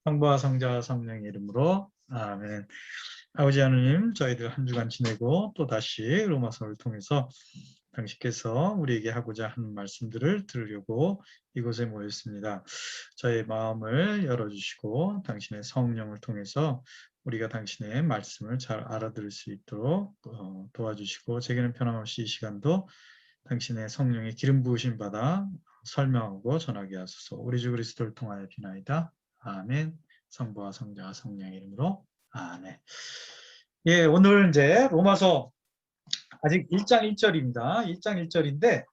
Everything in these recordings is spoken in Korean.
성부와 성자와 성령의 이름으로 아멘. 아버지 하나님, 저희들 한 주간 지내고 또다시 로마서를 통해서 당신께서 우리에게 하고자 하는 말씀들을 들으려고 이곳에 모였습니다. 저의 마음을 열어주시고 당신의 성령을 통해서 우리가 당신의 말씀을 잘 알아들을 수 있도록 도와주시고, 제게는 변함없이 이 시간도 당신의 성령의 기름 부으심 받아 설명하고 전하게 하소서. 우리 주 그리스도를 통하여 비나이다. 아멘. 성부와 성자와 성령의 이름으로 아멘. 예, 오늘 이제 로마서 아직 1장 1절입니다. 1장 1절인데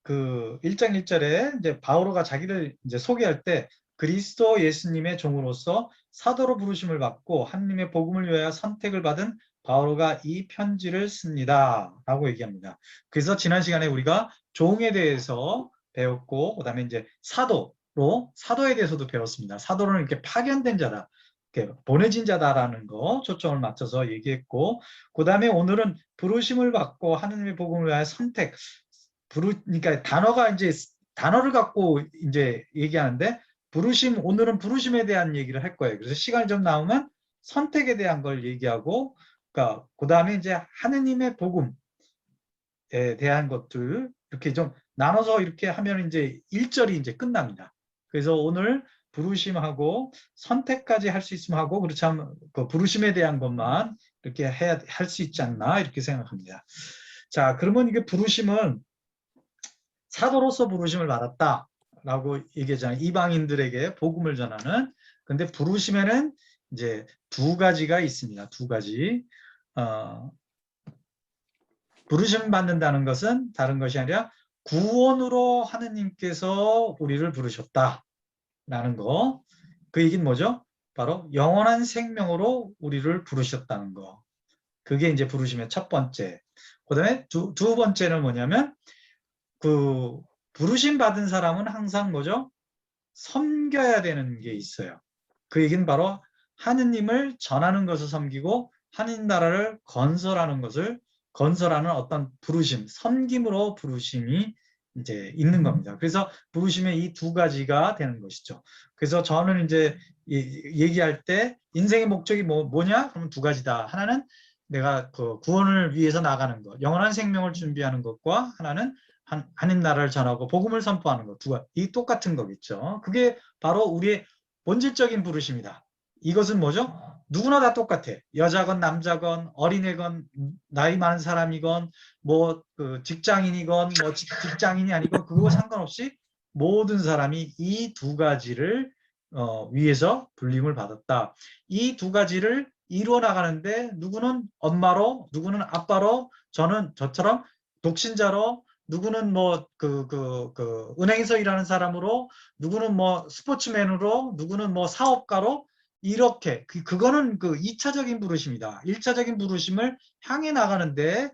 그 1장 1절에 이제 바오로가 자기를 이제 소개할 때 그리스도 예수님의 종으로서 사도로 부르심을 받고 하나님의 복음을 위하여 선택을 받은 바오로가 이 편지를 씁니다 라고 얘기합니다. 그래서 지난 시간에 우리가 종에 대해서 배웠고, 그 다음에 이제 사도에 대해서도 배웠습니다. 사도는 이렇게 파견된 자다, 이렇게 보내진 자다라는 거 초점을 맞춰서 얘기했고, 그 다음에 오늘은 부르심을 받고 하나님의 복음을 위하여 선택, 그러니까 단어를 갖고 이제 얘기하는데, 오늘은 부르심에 대한 얘기를 할 거예요. 그래서 시간이 좀 나오면 선택에 대한 걸 얘기하고, 그러니까 그 다음에 이제 하느님의 복음에 대한 것들 이렇게 좀 나눠서 이렇게 하면 이제 1절이 이제 끝납니다. 그래서 오늘 부르심하고 선택까지 할 수 있으면 하고, 그렇지 않으면 그 부르심에 대한 것만 이렇게 할 수 있지 않나 이렇게 생각합니다. 자, 그러면 이게 부르심은 사도로서 부르심을 받았다라고 얘기하잖아요. 이방인들에게 복음을 전하는. 근데 부르심에는 이제 두 가지가 있습니다. 두 가지. 부르심 받는다는 것은 다른 것이 아니라 구원으로 하느님께서 우리를 부르셨다라는 거. 그 얘기는 뭐죠? 바로 영원한 생명으로 우리를 부르셨다는 거. 그게 이제 부르심의 첫 번째. 그다음에 두 번째는 뭐냐면, 그 부르심 받은 사람은 항상 뭐죠? 섬겨야 되는 게 있어요. 그 얘기는 바로 하느님을 전하는 것을 섬기고 하느님 나라를 건설하는 어떤 부르심, 섬김으로 부르심이 이제 있는 겁니다. 그래서 부르심의 이 두 가지가 되는 것이죠. 그래서 저는 이제 얘기할 때 인생의 목적이 뭐냐? 그러면 두 가지다. 하나는 내가 그 구원을 위해서 나가는 것, 영원한 생명을 준비하는 것과, 하나는 하나님 나라를 전하고 복음을 선포하는 것, 이 똑같은 거겠죠. 그게 바로 우리의 본질적인 부르심이다. 이것은 뭐죠? 누구나 다 똑같아. 여자건 남자건 어린애건 나이 많은 사람이건 그 직장인이건 직장인이 아니건 그거 상관없이 모든 사람이 이 두 가지를 위해서 불림을 받았다. 이 두 가지를 이루어 나가는데 누구는 엄마로, 누구는 아빠로, 저처럼 독신자로, 누구는 은행에서 일하는 사람으로, 누구는 스포츠맨으로, 누구는 사업가로, 이렇게 그거는 그 2차적인 부르심이다. 1차적인 부르심을 향해 나가는데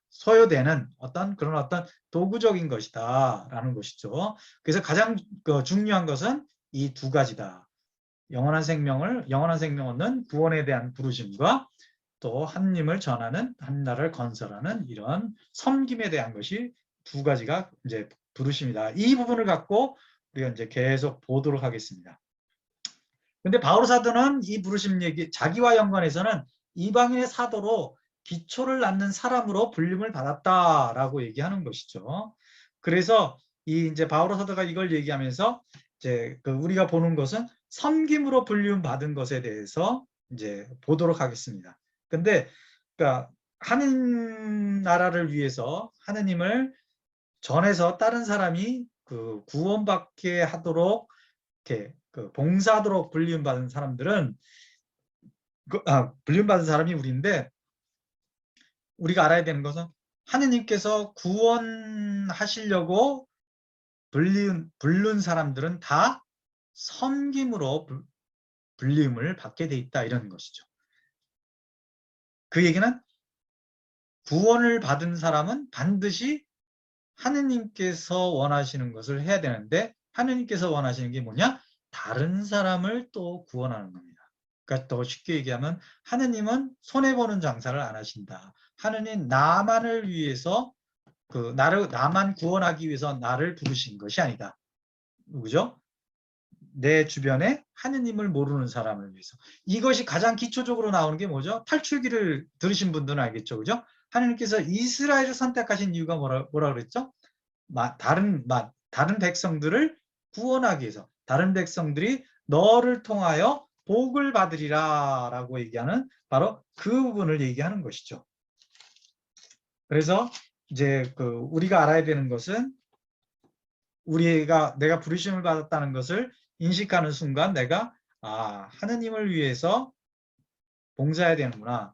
소요되는 그런 어떤 도구적인 것이다라는 것이죠. 그래서 가장 중요한 것은 이 두 가지다. 영원한 생명 얻는 구원에 대한 부르심과 또 하느님을 전하는, 하느님 나라를 건설하는 이런 섬김에 대한 것이 두 가지가 이제 부르심이다. 이 부분을 갖고 우리가 이제 계속 보도록 하겠습니다. 근데 바오로 사도는 이 부르심 얘기, 자기와 연관해서는 이방인의 사도로 기초를 낳는 사람으로 불림을 받았다라고 얘기하는 것이죠. 그래서 이제 바오로 사도가 이걸 얘기하면서 이제 우리가 보는 것은 섬김으로 불림 받은 것에 대해서 이제 보도록 하겠습니다. 근데 그러니까 하느님 나라를 위해서 하느님을 전해서 다른 사람이 구원받게 하도록 이렇게 봉사하도록 불림받은 사람들은 불림받은 사람이 우리인데, 우리가 알아야 되는 것은 하느님께서 구원하시려고 부른 사람들은 다 섬김으로 불림을 받게 돼 있다, 이런 것이죠. 그 얘기는 구원을 받은 사람은 반드시 하느님께서 원하시는 것을 해야 되는데, 하느님께서 원하시는 게 뭐냐? 다른 사람을 또 구원하는 겁니다. 그러니까 더 쉽게 얘기하면 하느님은 손해보는 장사를 안 하신다. 하느님 나만을 위해서 나만 구원하기 위해서 나를 부르신 것이 아니다. 그죠? 내 주변에 하느님을 모르는 사람을 위해서. 이것이 가장 기초적으로 나오는 게 뭐죠? 탈출기를 들으신 분들은 알겠죠, 그죠? 하느님께서 이스라엘을 선택하신 이유가 뭐라 그랬죠? 다른 백성들을 구원하기 위해서, 다른 백성들이 너를 통하여 복을 받으리라 라고 얘기하는 바로 그 부분을 얘기하는 것이죠. 그래서 이제 우리가 알아야 되는 것은 내가 부르심을 받았다는 것을 인식하는 순간 내가 하느님을 위해서 봉사해야 되는구나.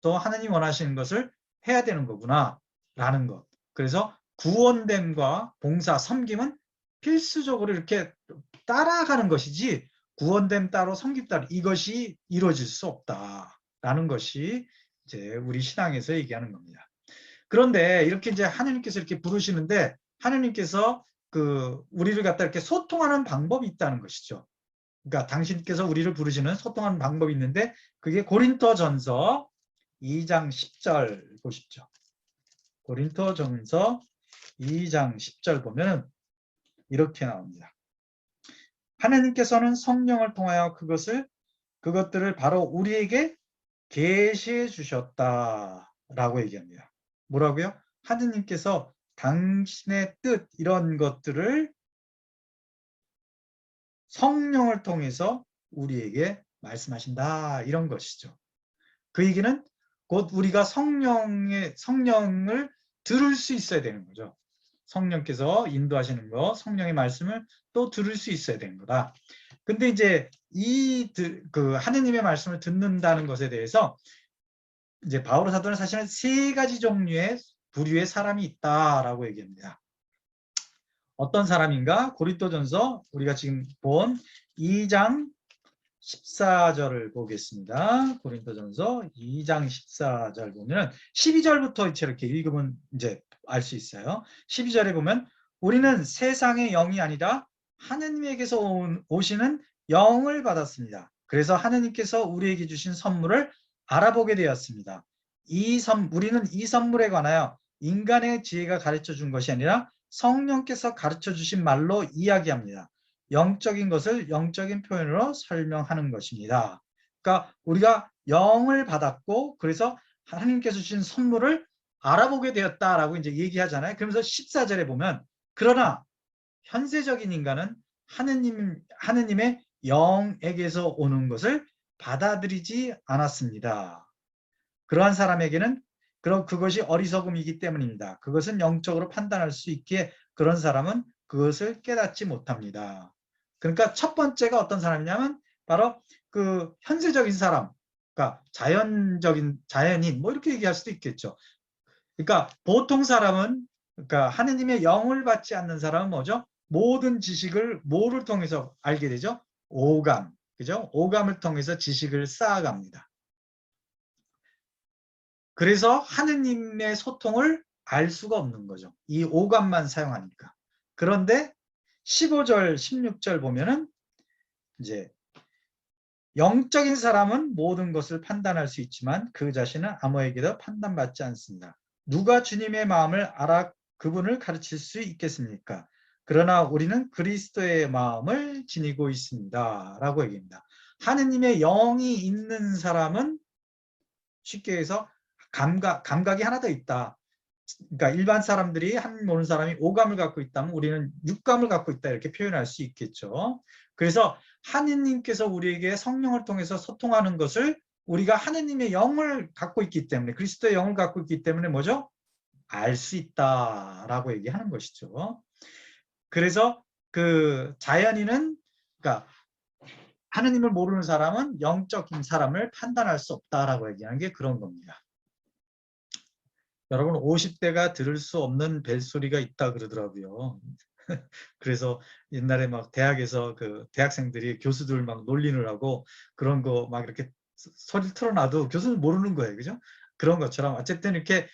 또 하느님 원하시는 것을 해야 되는 거구나 라는 것. 그래서 구원됨과 봉사, 섬김은 필수적으로 이렇게 따라가는 것이지 구원됨 따로 섬김 따로 이것이 이루어질 수 없다라는 것이 이제 우리 신앙에서 얘기하는 겁니다. 그런데 이렇게 이제 하느님께서 이렇게 부르시는데 하느님께서 우리를 갖다 이렇게 소통하는 방법이 있다는 것이죠. 그러니까 당신께서 우리를 부르시는 소통하는 방법이 있는데 그게 고린토전서 2장 10절 보십시오. 고린토전서 2장 10절 보면 이렇게 나옵니다. 하느님께서는 성령을 통하여 그것들을 바로 우리에게 계시해 주셨다라고 얘기합니다. 뭐라고요? 하느님께서 당신의 뜻 이런 것들을 성령을 통해서 우리에게 말씀하신다 이런 것이죠. 그 얘기는 곧 우리가 성령을 들을 수 있어야 되는 거죠. 성령께서 인도하시는 거, 성령의 말씀을 또 들을 수 있어야 되는 거다. 근데 이제 하느님의 말씀을 듣는다는 것에 대해서 이제 바오로 사도는 사실은 3가지 종류의 부류의 사람이 있다라고 얘기합니다. 어떤 사람인가? 고린토전서 우리가 지금 본 2장 14절을 보겠습니다. 고린토전서 2장 14절 보면 12절부터 이렇게 읽으면 이제 알 수 있어요. 12절에 보면 우리는 세상의 영이 아니라 하느님에게서 오시는 영을 받았습니다. 그래서 하느님께서 우리에게 주신 선물을 알아보게 되었습니다. 우리는 이 선물에 관하여 인간의 지혜가 가르쳐 준 것이 아니라 성령께서 가르쳐 주신 말로 이야기합니다. 영적인 것을 영적인 표현으로 설명하는 것입니다. 그러니까 우리가 영을 받았고 그래서 하나님께서 주신 선물을 알아보게 되었다라고 이제 얘기하잖아요. 그러면서 14절에 보면 그러나 현세적인 인간은 하느님의 영에게서 오는 것을 받아들이지 않았습니다. 그러한 사람에게는 그것이 어리석음이기 때문입니다. 그것은 영적으로 판단할 수 있기에 그런 사람은 그것을 깨닫지 못합니다. 그러니까 첫 번째가 어떤 사람이냐면 바로 현세적인 사람, 그러니까 자연인 뭐 이렇게 얘기할 수도 있겠죠. 그러니까 보통 사람은 그러니까 하느님의 영을 받지 않는 사람은 뭐죠? 모든 지식을 뭐를 통해서 알게 되죠? 오감, 그죠? 오감을 통해서 지식을 쌓아갑니다. 그래서 하느님의 소통을 알 수가 없는 거죠. 이 오감만 사용하니까. 그런데 15절, 16절 보면은 이제 영적인 사람은 모든 것을 판단할 수 있지만 그 자신은 아무에게도 판단받지 않습니다. 누가 주님의 마음을 알아 그분을 가르칠 수 있겠습니까? 그러나 우리는 그리스도의 마음을 지니고 있습니다. 라고 얘기합니다. 하느님의 영이 있는 사람은 쉽게 해서 감각이 하나 더 있다. 그러니까 일반 사람들이 하느님 모르는 사람이 오감을 갖고 있다면 우리는 육감을 갖고 있다 이렇게 표현할 수 있겠죠. 그래서 하느님께서 우리에게 성령을 통해서 소통하는 것을 우리가 하느님의 영을 갖고 있기 때문에 그리스도의 영을 갖고 있기 때문에 뭐죠? 알 수 있다라고 얘기하는 것이죠. 그래서 자연인은 그러니까 하느님을 모르는 사람은 영적인 사람을 판단할 수 없다라고 얘기하는 게 그런 겁니다. 여러분 50대가 들을 수 없는 벨소리가 있다 그러더라고요. 그래서 옛날에 막 대학에서 대학생들이 교수들 막 놀리느라고 그런 거 막 이렇게 소리를 틀어놔도 교수는 모르는 거예요. 그죠? 그런 것처럼 어쨌든 이렇게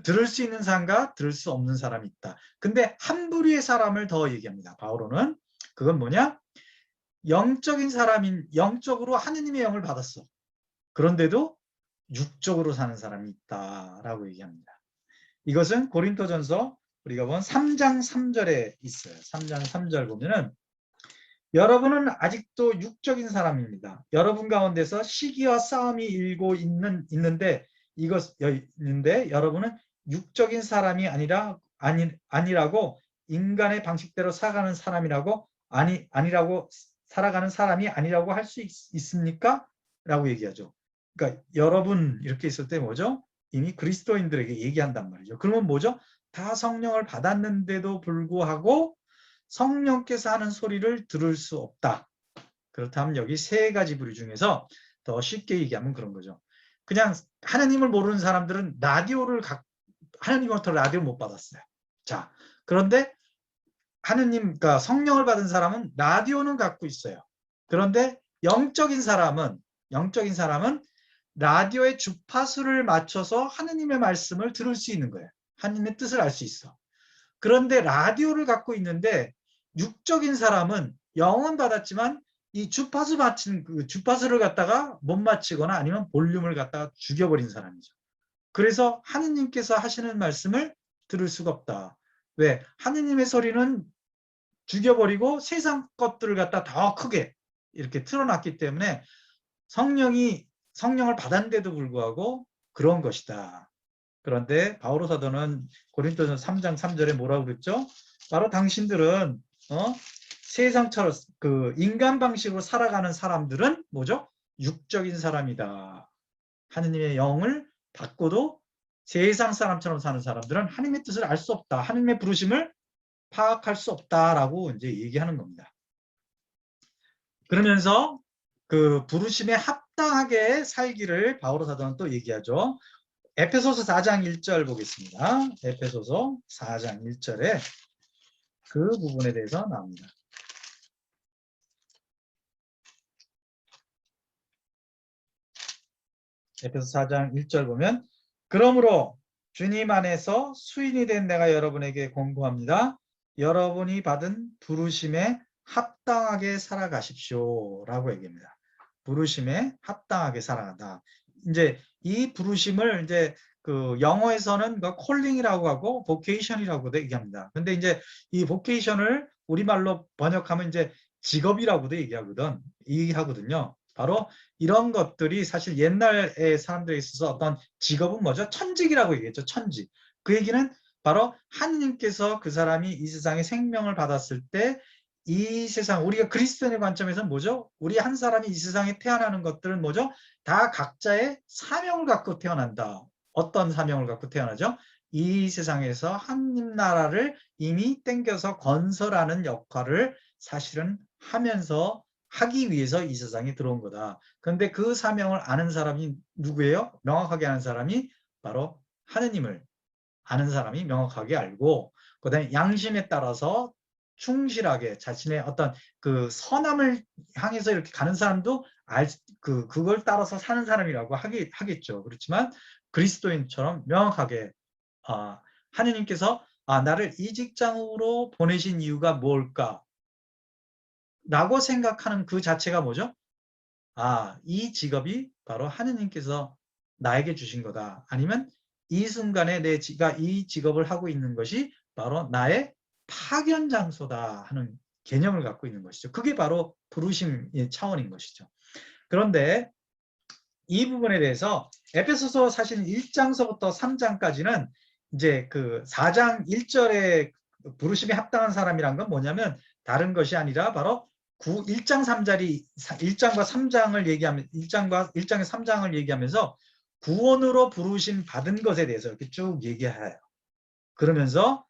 들을 수 있는 사람과 들을 수 없는 사람이 있다. 근데 한 부류의 사람을 더 얘기합니다. 바오로는 그건 뭐냐? 영적인 사람인 영적으로 하느님의 영을 받았어. 그런데도 육적으로 사는 사람이 있다라고 얘기합니다. 이것은 고린토전서 우리가 본 3장 3절에 있어요. 3장 3절 보면은 여러분은 아직도 육적인 사람입니다. 여러분 가운데서 시기와 싸움이 일고 있는데 여러분은 육적인 사람이 아니라고 인간의 방식대로 살아가는 사람이라고 아니라고 살아가는 사람이 아니라고 할 수 있습니까? 라고 얘기하죠. 그러니까 여러분 이렇게 있을 때 뭐죠? 이미 그리스도인들에게 얘기한단 말이죠. 그러면 뭐죠? 다 성령을 받았는데도 불구하고 성령께서 하는 소리를 들을 수 없다. 그렇다면 여기 세 가지 부류 중에서 더 쉽게 얘기하면 그런 거죠. 그냥 하나님을 모르는 사람들은 하나님으로부터 라디오를 못 받았어요. 자, 그런데 그러니까 성령을 받은 사람은 라디오는 갖고 있어요. 그런데 영적인 사람은 라디오의 주파수를 맞춰서 하느님의 말씀을 들을 수 있는 거예요. 하느님의 뜻을 알 수 있어. 그런데 라디오를 갖고 있는데 육적인 사람은 영은 받았지만 이 주파수 맞춘 그 주파수를 갖다가 못 맞추거나 아니면 볼륨을 갖다가 죽여버린 사람이죠. 그래서 하느님께서 하시는 말씀을 들을 수가 없다. 왜? 하느님의 소리는 죽여버리고 세상 것들을 갖다 더 크게 이렇게 틀어놨기 때문에 성령을 받았는데도 불구하고 그런 것이다. 그런데 바오로 사도는 고린도전서 3장 3절에 뭐라고 그랬죠? 바로 당신들은 세상처럼 그 인간 방식으로 살아가는 사람들은 뭐죠? 육적인 사람이다. 하느님의 영을 받고도 세상 사람처럼 사는 사람들은 하나님의 뜻을 알 수 없다. 하나님의 부르심을 파악할 수 없다라고 이제 얘기하는 겁니다. 그러면서 그 부르심에 합당하게 살기를 바오로 사도는 또 얘기하죠. 에페소서 4장 1절 보겠습니다. 에페소서 4장 1절에 그 부분에 대해서 나옵니다. 에페소 4장 1절 보면 그러므로 주님 안에서 수인이 된 내가 여러분에게 공고합니다. 여러분이 받은 부르심에 합당하게 살아가십시오 라고 얘기합니다. 부르심에 합당하게 살아간다. 이제 이 부르심을 이제 그 영어에서는 그 콜링이라고 하고 보케이션이라고도 얘기합니다. 근데 이제 이 보케이션을 우리말로 번역하면 이제 직업이라고도 얘기하거든요. 바로 이런 것들이 사실 옛날의 사람들에 있어서 어떤 직업은 뭐죠? 천직이라고 얘기했죠. 천직. 그 얘기는 바로 하느님께서 그 사람이 이 세상에 생명을 받았을 때 이 세상, 우리가 그리스도인의 관점에서는 뭐죠? 우리 한 사람이 이 세상에 태어나는 것들은 뭐죠? 다 각자의 사명을 갖고 태어난다. 어떤 사명을 갖고 태어나죠? 이 세상에서 하느님 나라를 이미 땡겨서 건설하는 역할을 사실은 하기 위해서 이 세상에 들어온 거다. 그런데 그 사명을 아는 사람이 누구예요? 명확하게 아는 사람이 바로 하느님을 아는 사람이 명확하게 알고, 그다음에 양심에 따라서 충실하게 자신의 어떤 그 선함을 향해서 이렇게 가는 사람도 그걸 따라서 사는 사람이라고 하겠죠. 그렇지만 그리스도인처럼 명확하게 하느님께서 나를 이 직장으로 보내신 이유가 뭘까? 라고 생각하는 그 자체가 뭐죠? 이 직업이 바로 하느님께서 나에게 주신 거다. 아니면 이 순간에 내가 이 직업을 하고 있는 것이 바로 나의 파견 장소다 하는 개념을 갖고 있는 것이죠. 그게 바로 부르심의 차원인 것이죠. 그런데 이 부분에 대해서 에베소서 사실 1장서부터 3장까지는 이제 그 4장 1절에 부르심에 합당한 사람이란 건 뭐냐면 다른 것이 아니라 바로 1장 3절이 1장과 3장을 얘기하면 1장에 3장을 얘기하면서 구원으로 부르심 받은 것에 대해서 이렇게 쭉 얘기해요. 그러면서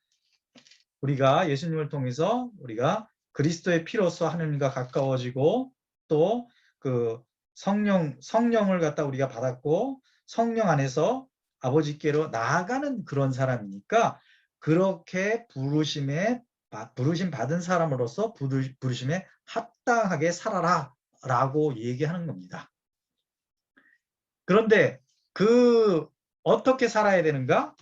우리가 예수님을 통해서 우리가 그리스도의 피로서 하느님과 가까워지고 또 그 성령을 갖다 우리가 받았고 성령 안에서 아버지께로 나아가는 그런 사람이니까 그렇게 부르심 받은 사람으로서 부르심에 합당하게 살아라 라고 얘기하는 겁니다. 그런데 어떻게 살아야 되는가?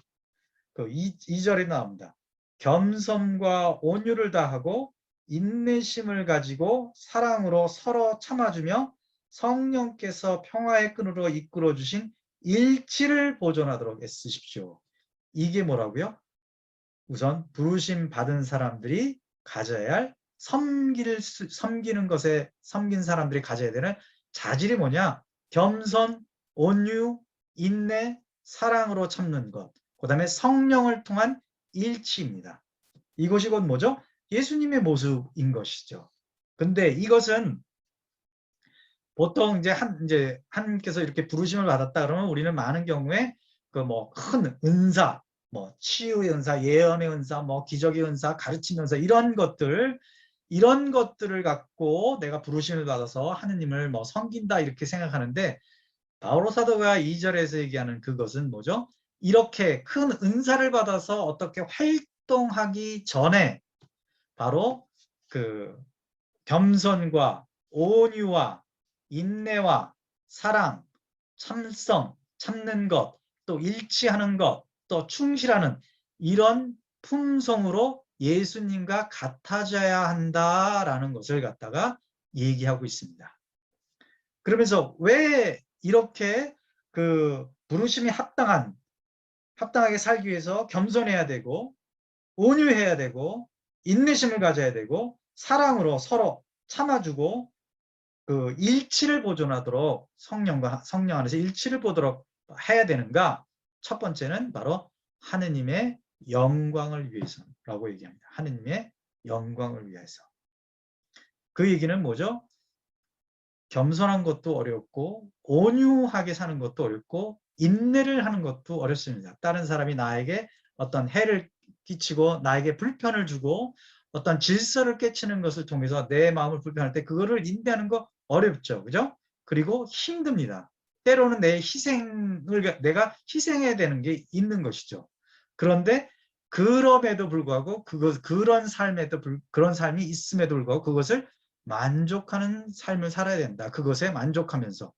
그 2절에 나옵니다. 겸손과 온유를 다하고 인내심을 가지고 사랑으로 서로 참아주며 성령께서 평화의 끈으로 이끌어 주신 일치를 보존하도록 애쓰십시오. 이게 뭐라고요? 우선 부르심 받은 사람들이 가져야 할 섬기는 것에 섬긴 사람들이 가져야 되는 자질이 뭐냐? 겸손, 온유, 인내, 사랑으로 참는 것. 그 다음에 성령을 통한 일치입니다. 이것이 곧 뭐죠? 예수님의 모습인 것이죠. 근데 이것은 보통 이제 하나님께서 이렇게 부르심을 받았다 그러면 우리는 많은 경우에 그 뭐 큰 은사, 뭐 치유의 은사, 예언의 은사, 뭐 기적의 은사, 가르침의 은사 이런 것들을 갖고 내가 부르심을 받아서 하느님을 뭐 섬긴다 이렇게 생각하는데 바오로 사도가 2절에서 얘기하는 그것은 뭐죠? 이렇게 큰 은사를 받아서 어떻게 활동하기 전에 바로 그 겸손과 온유와 인내와 사랑, 참성, 참는 것, 또 일치하는 것, 또 충실하는 이런 품성으로 예수님과 같아져야 한다라는 것을 갖다가 얘기하고 있습니다. 그러면서 왜 이렇게 그 부르심이 합당하게 살기 위해서 겸손해야 되고 온유해야 되고 인내심을 가져야 되고 사랑으로 서로 참아주고 그 일치를 보존하도록 성령 안에서 일치를 보도록 해야 되는가? 첫 번째는 바로 하느님의 영광을 위해서라고 얘기합니다. 하느님의 영광을 위해서. 그 얘기는 뭐죠? 겸손한 것도 어렵고 온유하게 사는 것도 어렵고 인내를 하는 것도 어렵습니다. 다른 사람이 나에게 어떤 해를 끼치고 나에게 불편을 주고 어떤 질서를 깨치는 것을 통해서 내 마음을 불편할 때 그거를 인내하는 거 어렵죠. 그죠? 그리고 힘듭니다. 때로는 내가 희생해야 되는 게 있는 것이죠. 그런데 그럼에도 불구하고 그런 삶이 있음에도 불구하고 그것을 만족하는 삶을 살아야 된다. 그것에 만족하면서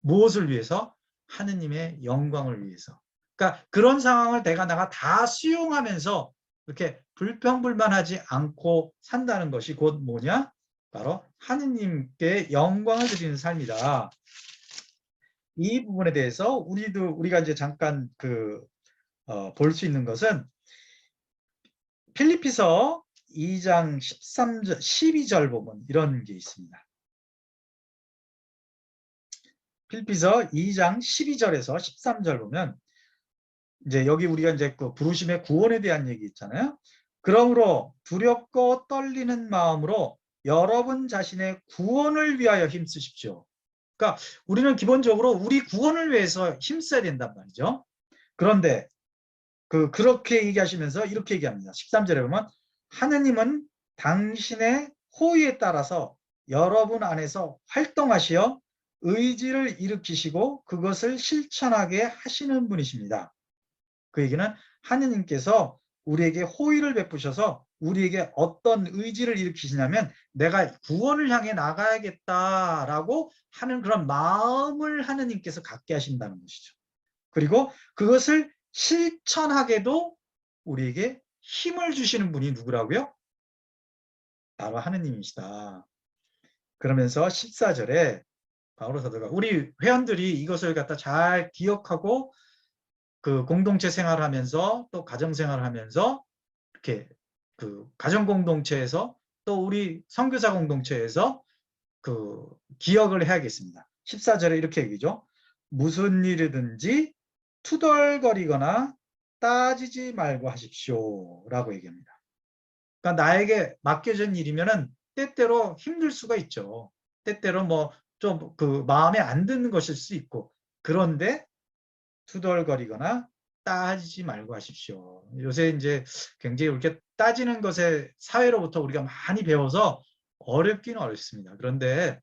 무엇을 위해서? 하느님의 영광을 위해서. 그러니까 그런 상황을 내가 다 수용하면서 이렇게 불평불만하지 않고 산다는 것이 곧 뭐냐? 바로 하느님께 영광을 드리는 삶이다. 이 부분에 대해서 우리가 이제 잠깐 볼 수 있는 것은 필리피서 2장 13절, 12절 보면 이런 게 있습니다. 필리피서 2장 12절에서 13절 보면 이제 여기 우리가 이제 그 부르심의 구원에 대한 얘기 있잖아요. 그러므로 두렵고 떨리는 마음으로 여러분 자신의 구원을 위하여 힘쓰십시오. 그러니까 우리는 기본적으로 우리 구원을 위해서 힘써야 된단 말이죠. 그런데 그렇게 얘기하시면서 이렇게 얘기합니다. 13절에 보면 하느님은 당신의 호의에 따라서 여러분 안에서 활동하시어 의지를 일으키시고 그것을 실천하게 하시는 분이십니다. 그 얘기는 하느님께서 우리에게 호의를 베푸셔서 우리에게 어떤 의지를 일으키시냐면 내가 구원을 향해 나가야겠다라고 하는 그런 마음을 하느님께서 갖게 하신다는 것이죠. 그리고 그것을 실천하게도 우리에게 힘을 주시는 분이 누구라고요? 바로 하느님이시다. 그러면서 14절에 바오로 사도가 우리 회원들이 이것을 갖다 잘 기억하고 그 공동체 생활하면서 또 가정 생활하면서 이렇게 그 가정 공동체에서 또 우리 선교사 공동체에서 그 기억을 해야겠습니다. 14절에 이렇게 얘기죠. 무슨 일이든지 투덜거리거나 따지지 말고 하십시오 라고 얘기합니다. 그러니까 나에게 맡겨진 일이면은 때때로 힘들 수가 있죠. 때때로 뭐 좀 그 마음에 안 드는 것일 수 있고 그런데 투덜거리거나 따지지 말고 하십시오. 요새 이제 굉장히 이렇게 따지는 것에 사회로부터 우리가 많이 배워서 어렵기는 어렵습니다. 그런데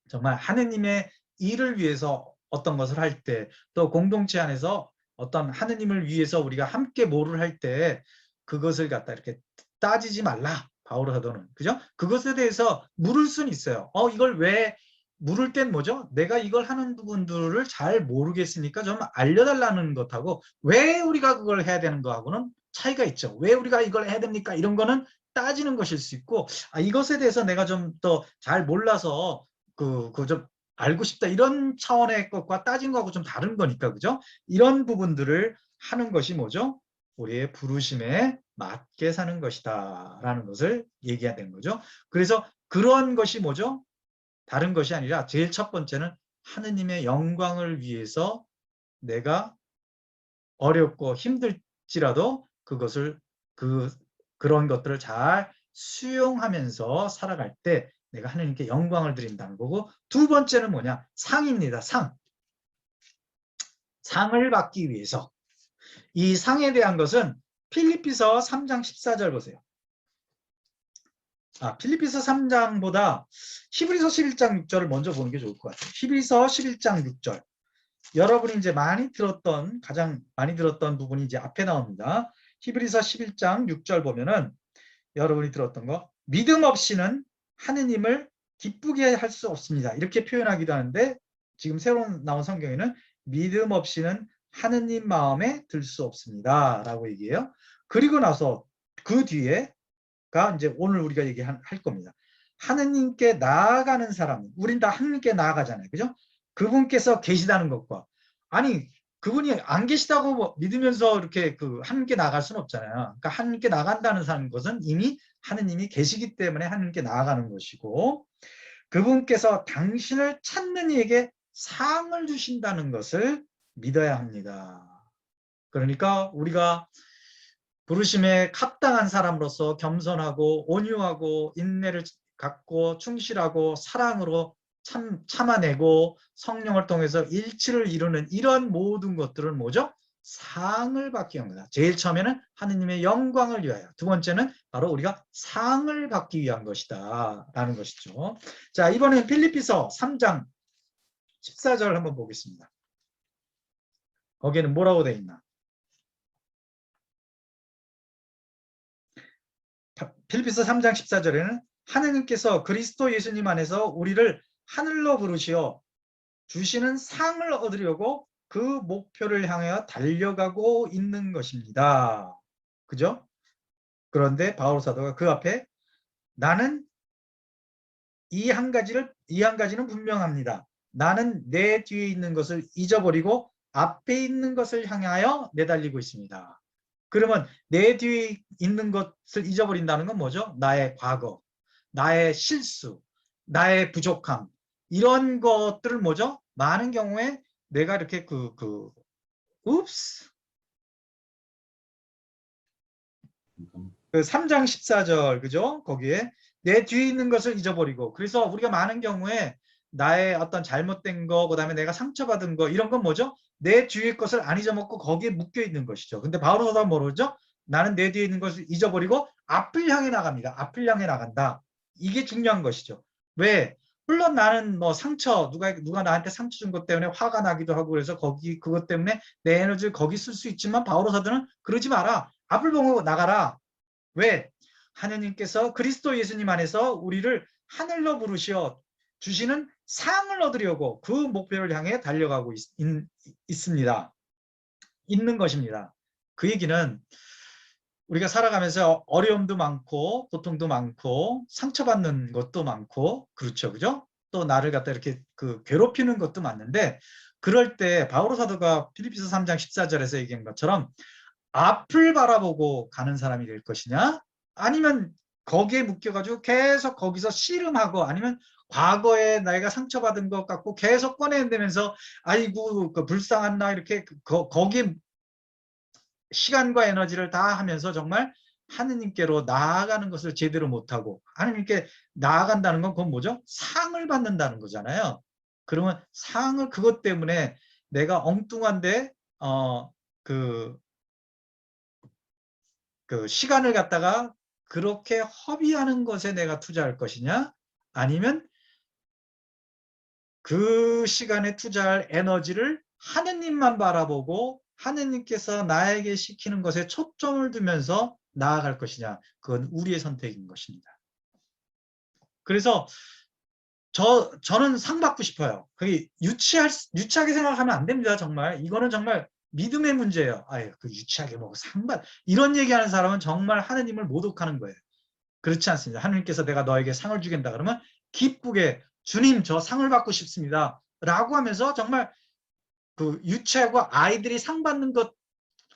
정말 하느님의 일을 위해서 어떤 것을 할 때 또 공동체 안에서 어떤 하느님을 위해서 우리가 함께 뭐를 할 때 그것을 갖다 이렇게 따지지 말라. 바오로 사도는 그죠? 그것에 대해서 물을 수는 있어요. 이걸 왜 물을 땐 뭐죠? 내가 이걸 하는 부분들을 잘 모르겠으니까 좀 알려달라는 것하고 왜 우리가 그걸 해야 되는 거하고는 차이가 있죠. 왜 우리가 이걸 해야 됩니까? 이런 거는 따지는 것일 수 있고 이것에 대해서 내가 좀 더 잘 몰라서 좀 알고 싶다 이런 차원의 것과 따진 거하고 좀 다른 거니까 그죠? 이런 부분들을 하는 것이 뭐죠? 우리의 부르심의 맞게 사는 것이다 라는 것을 얘기해야 되는 거죠. 그래서 그런 것이 뭐죠? 다른 것이 아니라 제일 첫 번째는 하느님의 영광을 위해서 내가 어렵고 힘들지라도 그것을 그런 것들을 잘 수용하면서 살아갈 때 내가 하느님께 영광을 드린다는 거고, 두 번째는 뭐냐? 상입니다. 상을 받기 위해서. 이 상에 대한 것은 필립비서 3장 14절 보세요. 필립비서 3장보다 히브리서 11장 6절을 먼저 보는 게 좋을 것 같아요. 히브리서 11장 6절. 여러분이 이제 가장 많이 들었던 부분이 이제 앞에 나옵니다. 히브리서 11장 6절 보면은 여러분이 들었던 거, 믿음 없이는 하느님을 기쁘게 할 수 없습니다. 이렇게 표현하기도 하는데, 지금 새로 나온 성경에는 믿음 없이는 하느님 마음에 들 수 없습니다 라고 얘기해요. 그리고 나서 그 뒤에가 이제 오늘 우리가 얘기할 겁니다. 하느님께 나아가는 사람, 우린 다 하느님께 나아가잖아요. 그죠? 그분께서 계시다는 것과, 아니 그분이 안 계시다고 믿으면서 이렇게 하느님께 나아갈 수는 없잖아요. 그러니까 하느님께 나간다는 것은 이미 하느님이 계시기 때문에 하느님께 나아가는 것이고, 그분께서 당신을 찾는 이에게 상을 주신다는 것을 믿어야 합니다. 그러니까 우리가 부르심에 합당한 사람으로서 겸손하고 온유하고 인내를 갖고 충실하고 사랑으로 참아내고 성령을 통해서 일치를 이루는 이런 모든 것들은 뭐죠? 상을 받기 위함이다. 제일 처음에는 하느님의 영광을 위하여, 두 번째는 바로 우리가 상을 받기 위한 것이다 라는 것이죠. 자, 이번엔 필립비서 3장 14절 한번 보겠습니다. 거기에는 뭐라고 되어 있나? 필립비서 3장 14절에는 하느님께서 그리스도 예수님 안에서 우리를 하늘로 부르시어 주시는 상을 얻으려고 그 목표를 향하여 달려가고 있는 것입니다. 그죠? 그런데 바울 사도가 그 앞에 나는 이 한 가지는 분명합니다. 나는 내 뒤에 있는 것을 잊어버리고 앞에 있는 것을 향하여 내달리고 있습니다. 그러면 내 뒤에 있는 것을 잊어버린다는 건 뭐죠? 나의 과거, 나의 실수, 나의 부족함, 이런 것들을 뭐죠? 많은 경우에 내가 이렇게 읍스, 3장 14절, 그죠? 거기에 내 뒤에 있는 것을 잊어버리고, 그래서 우리가 많은 경우에 나의 어떤 잘못된 거, 그 다음에 내가 상처받은 거, 이런 건 뭐죠? 내 뒤에 것을 안 잊어먹고 거기에 묶여 있는 것이죠. 근데 바울 사도는 뭐죠? 나는 내 뒤에 있는 것을 잊어버리고 앞을 향해 나갑니다. 앞을 향해 나간다. 이게 중요한 것이죠. 왜? 물론 나는 뭐 상처, 누가 나한테 상처 준 것 때문에 화가 나기도 하고, 그래서 그것 때문에 내 에너지를 거기 쓸 수 있지만, 바울 사도는 그러지 마라. 앞을 보고 나가라. 왜? 하느님께서 그리스도 예수님 안에서 우리를 하늘로 부르시어 주시는 상을 얻으려고 그 목표를 향해 달려가고 있습니다. 있는 것입니다. 그 얘기는 우리가 살아가면서 어려움도 많고 고통도 많고 상처받는 것도 많고, 그렇죠, 그죠? 또 나를 갖다 이렇게 괴롭히는 것도 많은데, 그럴 때 바오로 사도가 필립비서 3장 14절에서 얘기한 것처럼 앞을 바라보고 가는 사람이 될 것이냐, 아니면 거기에 묶여가지고 계속 거기서 씨름하고, 아니면 과거에 내가 상처받은 것 같고 계속 꺼내내면서 아이고 불쌍한 나, 이렇게 거기에 시간과 에너지를 다 하면서 정말 하느님께로 나아가는 것을 제대로 못하고, 하느님께 나아간다는 건 그건 뭐죠? 상을 받는다는 거잖아요. 그러면 상을, 그것 때문에 내가 엉뚱한데 그 시간을 갖다가 그렇게 허비하는 것에 내가 투자할 것이냐, 아니면 그 시간에 투자할 에너지를 하느님만 바라보고 하느님께서 나에게 시키는 것에 초점을 두면서 나아갈 것이냐, 그건 우리의 선택인 것입니다. 그래서 저는 상 받고 싶어요. 그게 유치하게 생각하면 안 됩니다. 정말 이거는 정말 믿음의 문제예요. 아유, 유치하게 뭐 상받, 이런 얘기하는 사람은 정말 하느님을 모독하는 거예요. 그렇지 않습니다. 하느님께서 내가 너에게 상을 주겠다 그러면 기쁘게, 주님 저 상을 받고 싶습니다 라고 하면서 정말 유치하고 아이들이 상 받는 것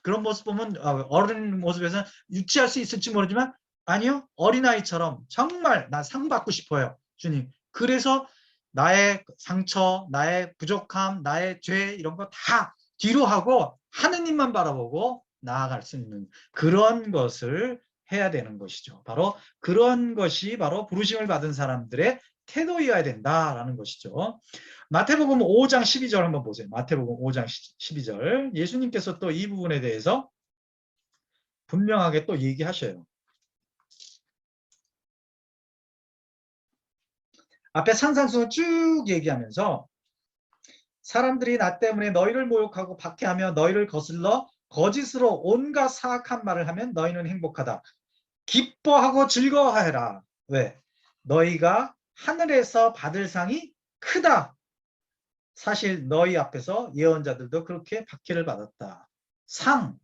그런 모습 보면 어른 모습에서는 유치할 수 있을지 모르지만 아니요. 어린아이처럼 정말 나 상 받고 싶어요. 주님. 그래서 나의 상처, 나의 부족함, 나의 죄 이런 거 다 뒤로 하고 하느님만 바라보고 나아갈 수 있는 그런 것을 해야 되는 것이죠. 바로 그런 것이 바로 부르심을 받은 사람들의 태도여야 된다라는 것이죠. 마태복음 5장 12절 한번 보세요. 마태복음 5장 12절. 예수님께서 또 이 부분에 대해서 분명하게 또 얘기하셔요. 앞에 산상수훈 쭉 얘기하면서 사람들이 나 때문에 너희를 모욕하고 박해하며 너희를 거슬러 거짓으로 온갖 사악한 말을 하면 너희는 행복하다. 기뻐하고 즐거워하라. 왜? 너희가 하늘에서 받을 상이 크다. 사실 너희 앞에서 예언자들도 그렇게 박해를 받았다. 상,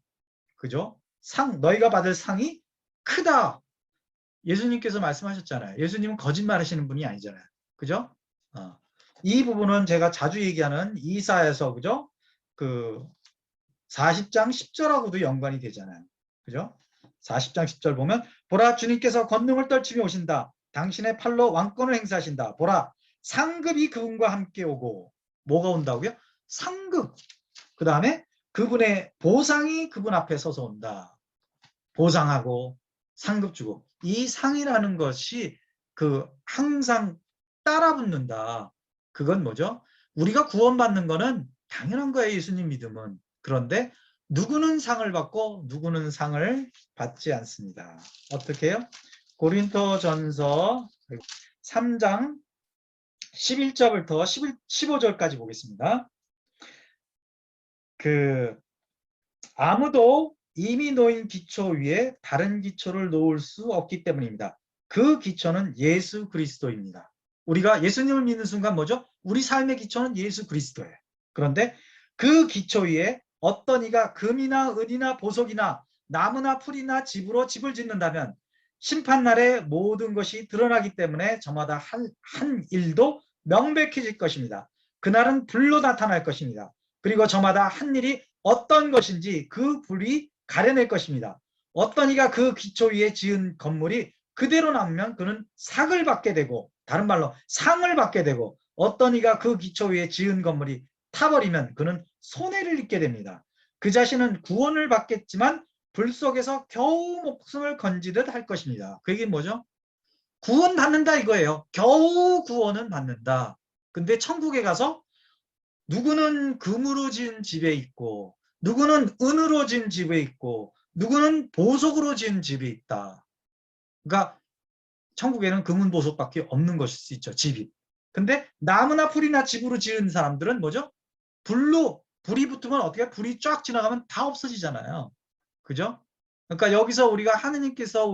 그죠? 상, 너희가 받을 상이 크다. 예수님께서 말씀하셨잖아요. 예수님은 거짓말 하시는 분이 아니잖아요. 그죠? 이 부분은 제가 자주 얘기하는 이사야서, 그죠? 그 40장 10절하고도 연관이 되잖아요. 그죠? 40장 10절 보면 보라 주님께서 권능을 떨치며 오신다. 당신의 팔로 왕권을 행사하신다. 보라 상급이 그분과 함께 오고 뭐가 온다고요? 상급. 그 다음에 그분의 보상이 그분 앞에 서서 온다. 보상하고 상급 주고 이 상이라는 것이 그 항상 따라붙는다. 그건 뭐죠? 우리가 구원받는 거는 당연한 거예요. 예수님 믿음은. 그런데 누구는 상을 받고 누구는 상을 받지 않습니다. 어떻게 해요? 고린토전서 3장 11절부터 15절까지 보겠습니다. 아무도 이미 놓인 기초 위에 다른 기초를 놓을 수 없기 때문입니다. 그 기초는 예수 그리스도입니다. 우리가 예수님을 믿는 순간 뭐죠? 우리 삶의 기초는 예수 그리스도예요. 그런데 그 기초 위에 어떤 이가 금이나 은이나 보석이나 나무나 풀이나 집으로 집을 짓는다면 심판날에 모든 것이 드러나기 때문에 저마다 한 일도 명백해질 것입니다. 그날은 불로 나타날 것입니다. 그리고 저마다 한 일이 어떤 것인지 그 불이 가려낼 것입니다. 어떤 이가 그 기초 위에 지은 건물이 그대로 남으면 그는 삭을 받게 되고 다른 말로 상을 받게 되고 어떤 이가 그 기초 위에 지은 건물이 타버리면 그는 손해를 입게 됩니다. 그 자신은 구원을 받겠지만 불 속에서 겨우 목숨을 건지듯 할 것입니다. 그 얘기는 뭐죠? 구원 받는다 이거예요. 겨우 구원은 받는다. 근데 천국에 가서 누구는 금으로 지은 집에 있고 누구는 은으로 지은 집에 있고 누구는 보석으로 지은 집에 있다. 그러니까 천국에는 금은 보석밖에 없는 것일 수 있죠. 집이. 근데 나무나 풀이나 집으로 지은 사람들은 뭐죠? 불이 붙으면 어떻게 불이 쫙 지나가면 다 없어지잖아요. 그죠? 그러니까 여기서 우리가 하느님께서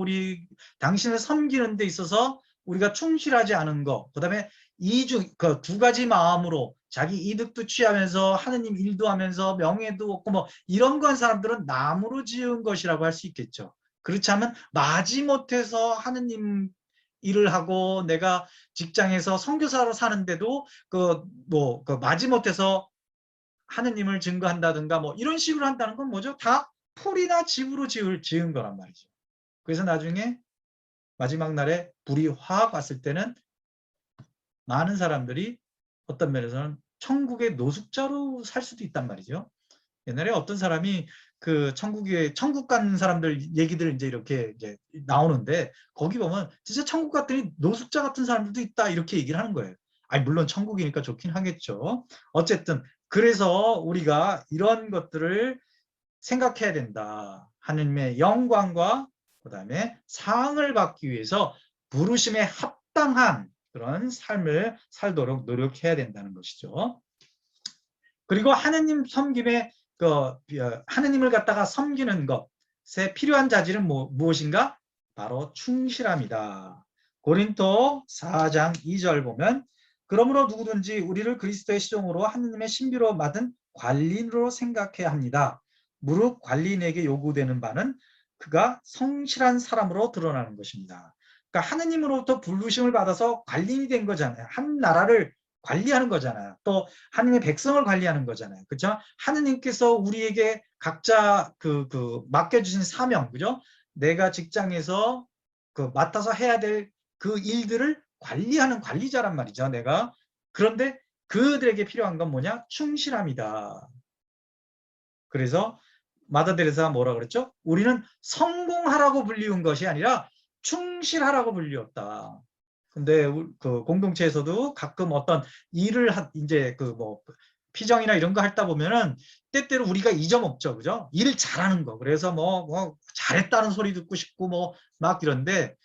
당신을 섬기는 데 있어서 우리가 충실하지 않은 거, 그다음에 그 두 가지 마음으로 자기 이득도 취하면서 하느님 일도 하면서 명예도 얻고 뭐 이런 거 한 사람들은 나무로 지은 것이라고 할 수 있겠죠. 그렇지 않으면 마지못해서 하느님 일을 하고 내가 직장에서 선교사로 사는데도 그 마지못해서 하느님을 증거한다든가 뭐 이런 식으로 한다는 건 뭐죠? 다 풀이나 집으로 지은 거란 말이죠. 그래서 나중에 마지막 날에 불이 확 왔을 때는 많은 사람들이 어떤 면에서는 천국의 노숙자로 살 수도 있단 말이죠. 옛날에 어떤 사람이 그 천국 간 사람들 얘기들 이제 나오는데 거기 보면 진짜 천국 갔더니 노숙자 같은 사람들도 있다 이렇게 얘기를 하는 거예요. 아니 물론 천국이니까 좋긴 하겠죠. 어쨌든 그래서 우리가 이런 것들을 생각해야 된다. 하느님의 영광과 그다음에 상을 받기 위해서 부르심에 합당한 그런 삶을 살도록 노력해야 된다는 것이죠. 그리고 하느님 섬김에 하느님을 갖다가 섬기는 것에 필요한 자질은 무엇인가? 바로 충실함이다. 고린토 4장 2절 보면 그러므로 누구든지 우리를 그리스도의 시종으로 하느님의 신비로 맡은 관리인으로 생각해야 합니다. 무릇 관리인에게 요구되는 바는 그가 성실한 사람으로 드러나는 것입니다. 그러니까 하느님으로부터 부르심을 받아서 관리인이 된 거잖아요. 한 나라를 관리하는 거잖아요. 또 하느님의 백성을 관리하는 거잖아요. 그렇죠? 하느님께서 우리에게 각자 맡겨주신 사명, 그죠? 내가 직장에서 맡아서 해야 될 그 일들을 관리하는 관리자란 말이죠. 내가. 그런데 그들에게 필요한 건 뭐냐? 충실함이다. 그래서 마더 데레사가 뭐라 그랬죠? 우리는 성공하라고 불리운 것이 아니라 충실하라고 불리웠다. 근데 그 공동체에서도 가끔 어떤 일을 이제 피정이나 이런 거 하다 보면은 때때로 우리가 잊어먹죠, 그죠? 일 잘하는 거. 그래서 뭐 잘했다는 소리 듣고 싶고 막 이런데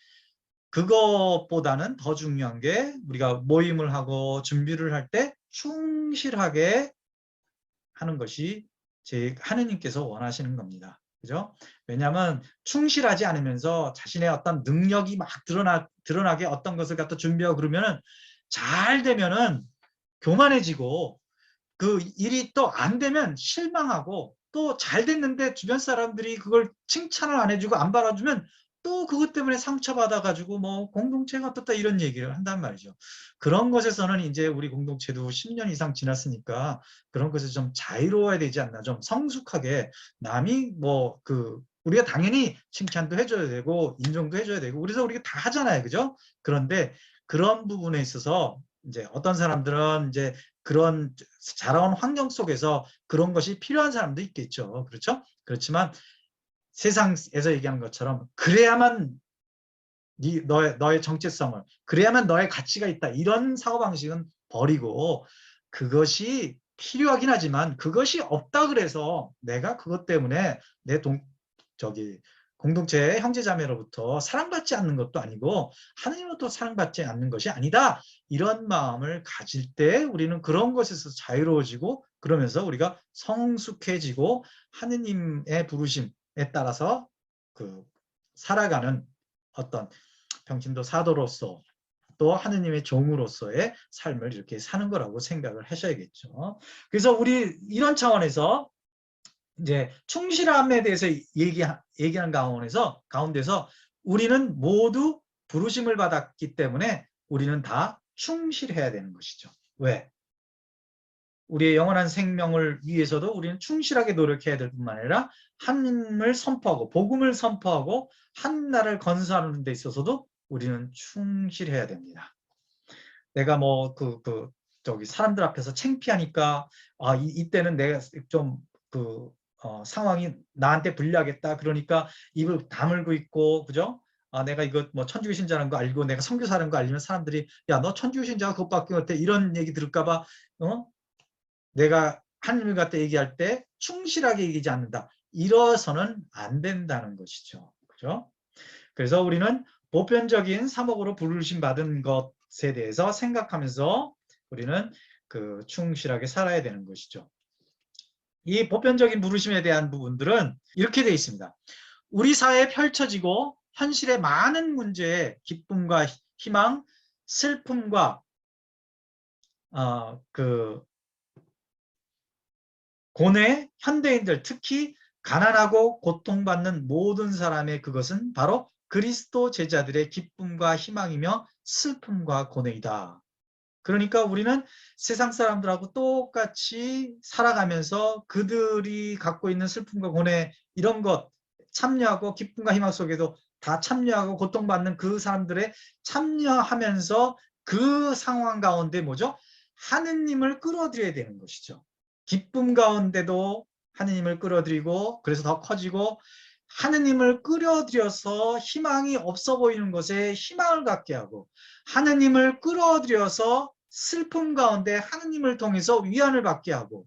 그것보다는 더 중요한 게 우리가 모임을 하고 준비를 할 때 충실하게 하는 것이 하느님께서 원하시는 겁니다. 그죠? 왜냐하면 충실하지 않으면서 자신의 어떤 능력이 막 드러나게 어떤 것을 갖다 준비하고 그러면은 잘 되면은 교만해지고 그 일이 또 안 되면 실망하고 또 잘 됐는데 주변 사람들이 그걸 칭찬을 안 해주고 안 받아주면 또 그것 때문에 상처받아가지고 뭐 공동체가 어떻다 이런 얘기를 한단 말이죠. 그런 것에서는 이제 우리 공동체도 10년 이상 지났으니까 그런 것에서 좀 자유로워야 되지 않나. 좀 성숙하게 남이 우리가 당연히 칭찬도 해줘야 되고 인정도 해줘야 되고 그래서 우리가 다 하잖아요. 그죠? 그런데 그런 부분에 있어서 이제 어떤 사람들은 이제 그런 자라온 환경 속에서 그런 것이 필요한 사람도 있겠죠. 그렇죠? 그렇지만 세상에서 얘기하는 것처럼 그래야만 너의 정체성을, 그래야만 너의 가치가 있다. 이런 사고방식은 버리고 그것이 필요하긴 하지만 그것이 없다 그래서 내가 그것 때문에 내 공동체의 형제자매로부터 사랑받지 않는 것도 아니고 하느님으로부터 사랑받지 않는 것이 아니다. 이런 마음을 가질 때 우리는 그런 것에서 자유로워지고 그러면서 우리가 성숙해지고 하느님의 부르심에 따라서 살아가는 어떤 평신도 사도로서 또 하느님의 종으로서의 삶을 이렇게 사는 거라고 생각을 하셔야겠죠. 그래서 우리 이런 차원에서 이제 충실함에 대해서 얘기하는 가운데서 우리는 모두 부르심을 받았기 때문에 우리는 다 충실해야 되는 것이죠. 왜? 우리의 영원한 생명을 위해서도 우리는 충실하게 노력해야 될 뿐만 아니라 하나님을 선포하고 복음을 선포하고 한 나라를 건설하는 데 있어서도 우리는 충실해야 됩니다. 내가 사람들 앞에서 창피하니까 이때는 내가 좀 상황이 나한테 불리하겠다. 그러니까 입을 다물고 있고, 그죠? 내가 이거 천주교 신자라는 거 알고 내가 선교사라는 거 알리면 사람들이 야, 너 천주교 신자가 그것밖에 못해. 이런 얘기 들을까봐 내가 하나님을 갖다 얘기할 때 충실하게 얘기하지 않는다. 이러서는 안 된다는 것이죠. 그죠? 그래서 우리는 보편적인 사목으로 부르심 받은 것에 대해서 생각하면서 우리는 충실하게 살아야 되는 것이죠. 이 보편적인 부르심에 대한 부분들은 이렇게 되어 있습니다. 우리 사회에 펼쳐지고 현실의 많은 문제에 기쁨과 희망, 슬픔과 고뇌, 현대인들 특히 가난하고 고통받는 모든 사람의 그것은 바로 그리스도 제자들의 기쁨과 희망이며 슬픔과 고뇌이다. 그러니까 우리는 세상 사람들하고 똑같이 살아가면서 그들이 갖고 있는 슬픔과 고뇌 이런 것 참여하고 기쁨과 희망 속에도 다 참여하고 고통받는 그 사람들의 참여하면서 그 상황 가운데 뭐죠? 하느님을 끌어들여야 되는 것이죠. 기쁨 가운데도 하느님을 끌어들이고 그래서 더 커지고 하느님을 끌어들여서 희망이 없어 보이는 것에 희망을 갖게 하고 하느님을 끌어들여서 슬픔 가운데 하느님을 통해서 위안을 받게 하고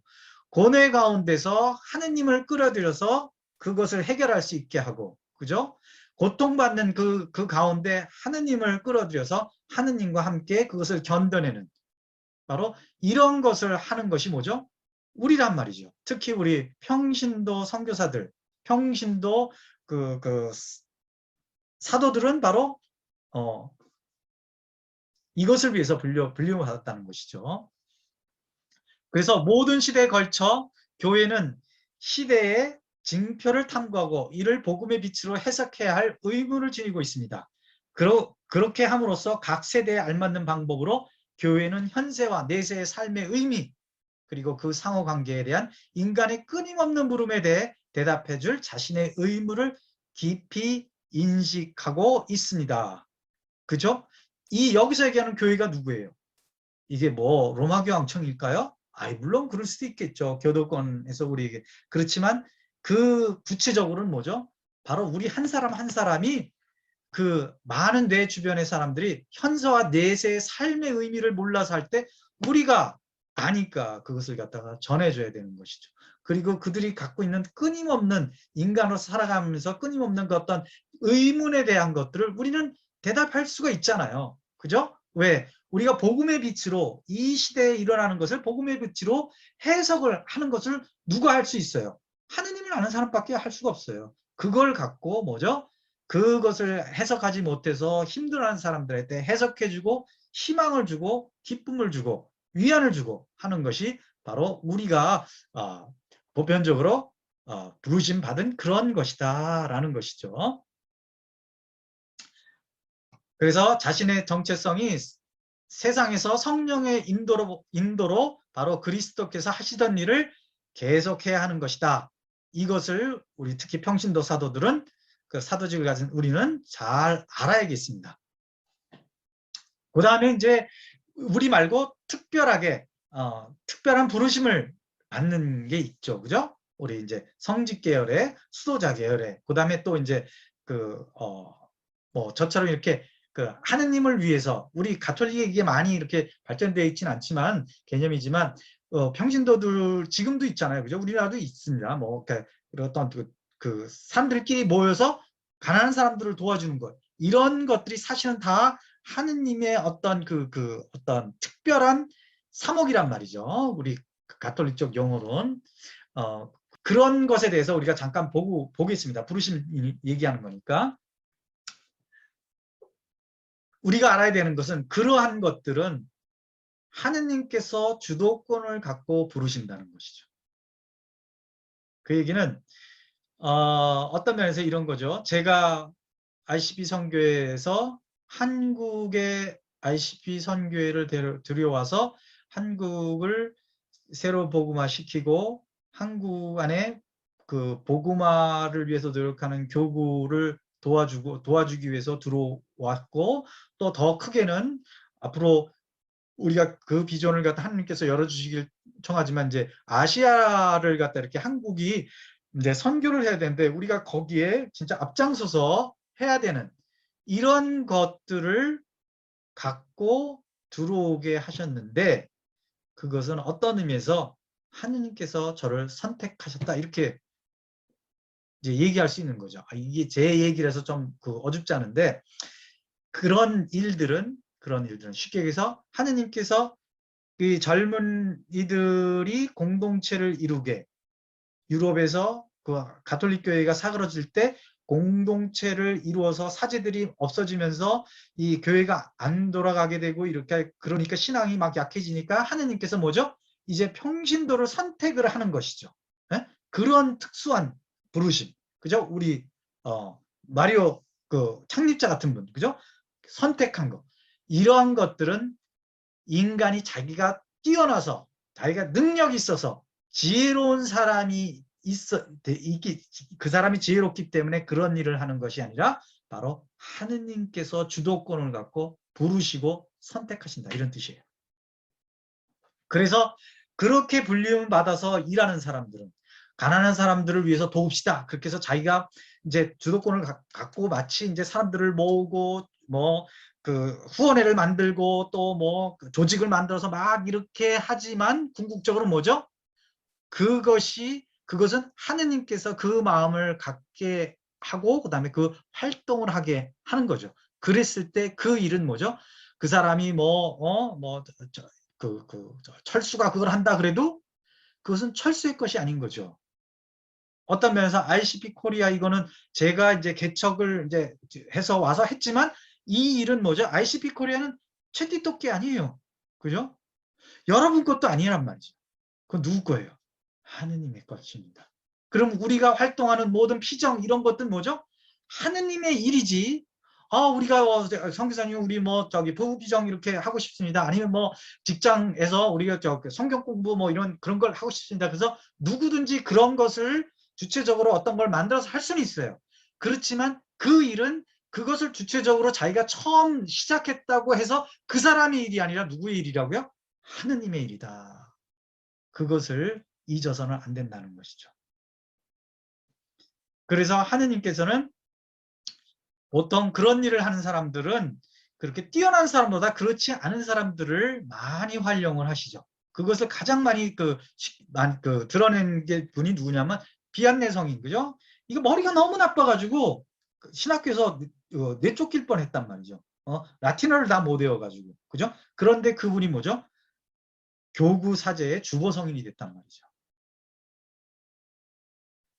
고뇌 가운데서 하느님을 끌어들여서 그것을 해결할 수 있게 하고 그죠? 고통받는 그 가운데 하느님을 끌어들여서 하느님과 함께 그것을 견뎌내는 바로 이런 것을 하는 것이 뭐죠? 우리란 말이죠. 특히 우리 평신도 선교사들, 평신도 사도들은 바로 이것을 위해서 불림을 받았다는 것이죠. 그래서 모든 시대에 걸쳐 교회는 시대의 징표를 탐구하고 이를 복음의 빛으로 해석해야 할 의무를 지니고 있습니다. 그렇게 함으로써 각 세대에 알맞는 방법으로 교회는 현세와 내세의 삶의 의미, 그리고 그 상호관계에 대한 인간의 끊임없는 물음에 대해 대답해 줄 자신의 의무를 깊이 인식하고 있습니다. 그죠? 여기서 얘기하는 교회가 누구예요? 이게 뭐 로마 교황청일까요? 물론 그럴 수도 있겠죠. 교도권에서 우리에게. 그렇지만 그 구체적으로는 뭐죠? 바로 우리 한 사람 한 사람이 그 많은 내 주변의 사람들이 현세와 내세의 삶의 의미를 몰라서 할 때 우리가 아니까 그것을 갖다가 전해줘야 되는 것이죠. 그리고 그들이 갖고 있는 끊임없는 인간으로서 살아가면서 끊임없는 그 어떤 의문에 대한 것들을 우리는 대답할 수가 있잖아요. 그죠? 왜? 우리가 복음의 빛으로 이 시대에 일어나는 것을 복음의 빛으로 해석을 하는 것을 누가 할 수 있어요? 하느님을 아는 사람밖에 할 수가 없어요. 그걸 갖고 뭐죠? 그것을 해석하지 못해서 힘들어하는 사람들한테 해석해주고 희망을 주고 기쁨을 주고 위안을 주고 하는 것이 바로 우리가 보편적으로 부르심 받은 그런 것이다라는 것이죠. 그래서 자신의 정체성이 세상에서 성령의 인도로 바로 그리스도께서 하시던 일을 계속해야 하는 것이다. 이것을 우리 특히 평신도 사도들은 그 사도직을 가진 우리는 잘 알아야겠습니다. 그 다음에 이제 우리 말고 특별하게 특별한 부르심을 받는 게 있죠, 그죠? 우리 이제 성직 계열의 수도자 계열의 그 다음에 또 이제 뭐 저처럼 이렇게 그 하느님을 위해서 우리 가톨릭에 이게 많이 이렇게 발전되어 있지는 않지만 개념이지만 평신도들 지금도 있잖아요, 그죠? 우리나라도 있습니다. 뭐 어떤 그 사람들끼리 모여서 가난한 사람들을 도와주는 것 이런 것들이 사실은 다 하느님의 어떤 어떤 특별한 사목이란 말이죠. 우리 가톨릭적 용어로는 그런 것에 대해서 우리가 잠깐 보겠습니다. 부르심 얘기하는 거니까. 우리가 알아야 되는 것은 그러한 것들은 하느님께서 주도권을 갖고 부르신다는 것이죠. 그 얘기는 어떤 면에서 이런 거죠. 제가 ICP 선교회에서 한국의 ICP 선교회를 들여와서 한국을 새로 복음화시키고 한국 안에 그 복음화를 위해서 노력하는 교구를 도와주기 위해서 들어왔고 또 더 크게는 앞으로 우리가 그 비전을 갖다 하나님께서 열어주시길 청하지만 이제 아시아를 갖다 이렇게 한국이 이제 선교를 해야 되는데 우리가 거기에 진짜 앞장서서 해야 되는 이런 것들을 갖고 들어오게 하셨는데 그것은 어떤 의미에서 하느님께서 저를 선택하셨다 이렇게 이제 얘기할 수 있는 거죠. 이게 제 얘기라서 좀 어줍지 않은데 그런 일들은 쉽게 얘기해서 하느님께서 이 젊은 이들이 공동체를 이루게 유럽에서 그 가톨릭 교회가 사그러질 때 공동체를 이루어서 사제들이 없어지면서 이 교회가 안 돌아가게 되고 이렇게 그러니까 신앙이 막 약해지니까 하느님께서 뭐죠? 이제 평신도를 선택을 하는 것이죠. 네? 그런 특수한 부르심, 그죠? 우리 마리오 그 창립자 같은 분, 그죠? 선택한 거 이러한 것들은 인간이 자기가 뛰어나서 자기가 능력이 있어서 지혜로운 사람이 그 사람이 지혜롭기 때문에 그런 일을 하는 것이 아니라 바로 하느님께서 주도권을 갖고 부르시고 선택하신다 이런 뜻이에요. 그래서 그렇게 불림을 받아서 일하는 사람들은 가난한 사람들을 위해서 도웁시다. 그렇게 해서 자기가 이제 주도권을 갖고 마치 이제 사람들을 모으고 뭐 그 후원회를 만들고 또 뭐 조직을 만들어서 막 이렇게 하지만 궁극적으로 뭐죠? 그것은 하느님께서 그 마음을 갖게 하고 그다음에 그 활동을 하게 하는 거죠. 그랬을 때 그 일은 뭐죠? 그 사람이 철수가 그걸 한다 그래도 그것은 철수의 것이 아닌 거죠. 어떤 면에서 ICP 코리아 이거는 제가 이제 개척을 이제 해서 와서 했지만 이 일은 뭐죠? ICP 코리아는 채띠토끼 아니에요. 그죠? 여러분 것도 아니란 말이죠. 그건 누구 거예요? 하느님의 것입니다. 그럼 우리가 활동하는 모든 피정 이런 것들 뭐죠? 하느님의 일이지 우리가 성교사님 우리 뭐 저기 부부 비정 이렇게 하고 싶습니다. 아니면 뭐 직장에서 우리가 성경 공부 뭐 이런 그런 걸 하고 싶습니다. 그래서 누구든지 그런 것을 주체적으로 어떤 걸 만들어서 할 수는 있어요. 그렇지만 그 일은 그것을 주체적으로 자기가 처음 시작했다고 해서 그 사람의 일이 아니라 누구의 일이라고요? 하느님의 일이다. 그것을 잊어서는 안 된다는 것이죠. 그래서 하느님께서는 보통 그런 일을 하는 사람들은 그렇게 뛰어난 사람보다 그렇지 않은 사람들을 많이 활용을 하시죠. 그것을 가장 많이 드러낸 게 분이 누구냐면 비안내 성인, 그죠? 이거 머리가 너무 나빠가지고 신학교에서 내쫓길 뻔했단 말이죠. 라틴어를 다 못 외워가지고, 그죠? 그런데 그분이 뭐죠? 교구 사제의 주보 성인이 됐단 말이죠.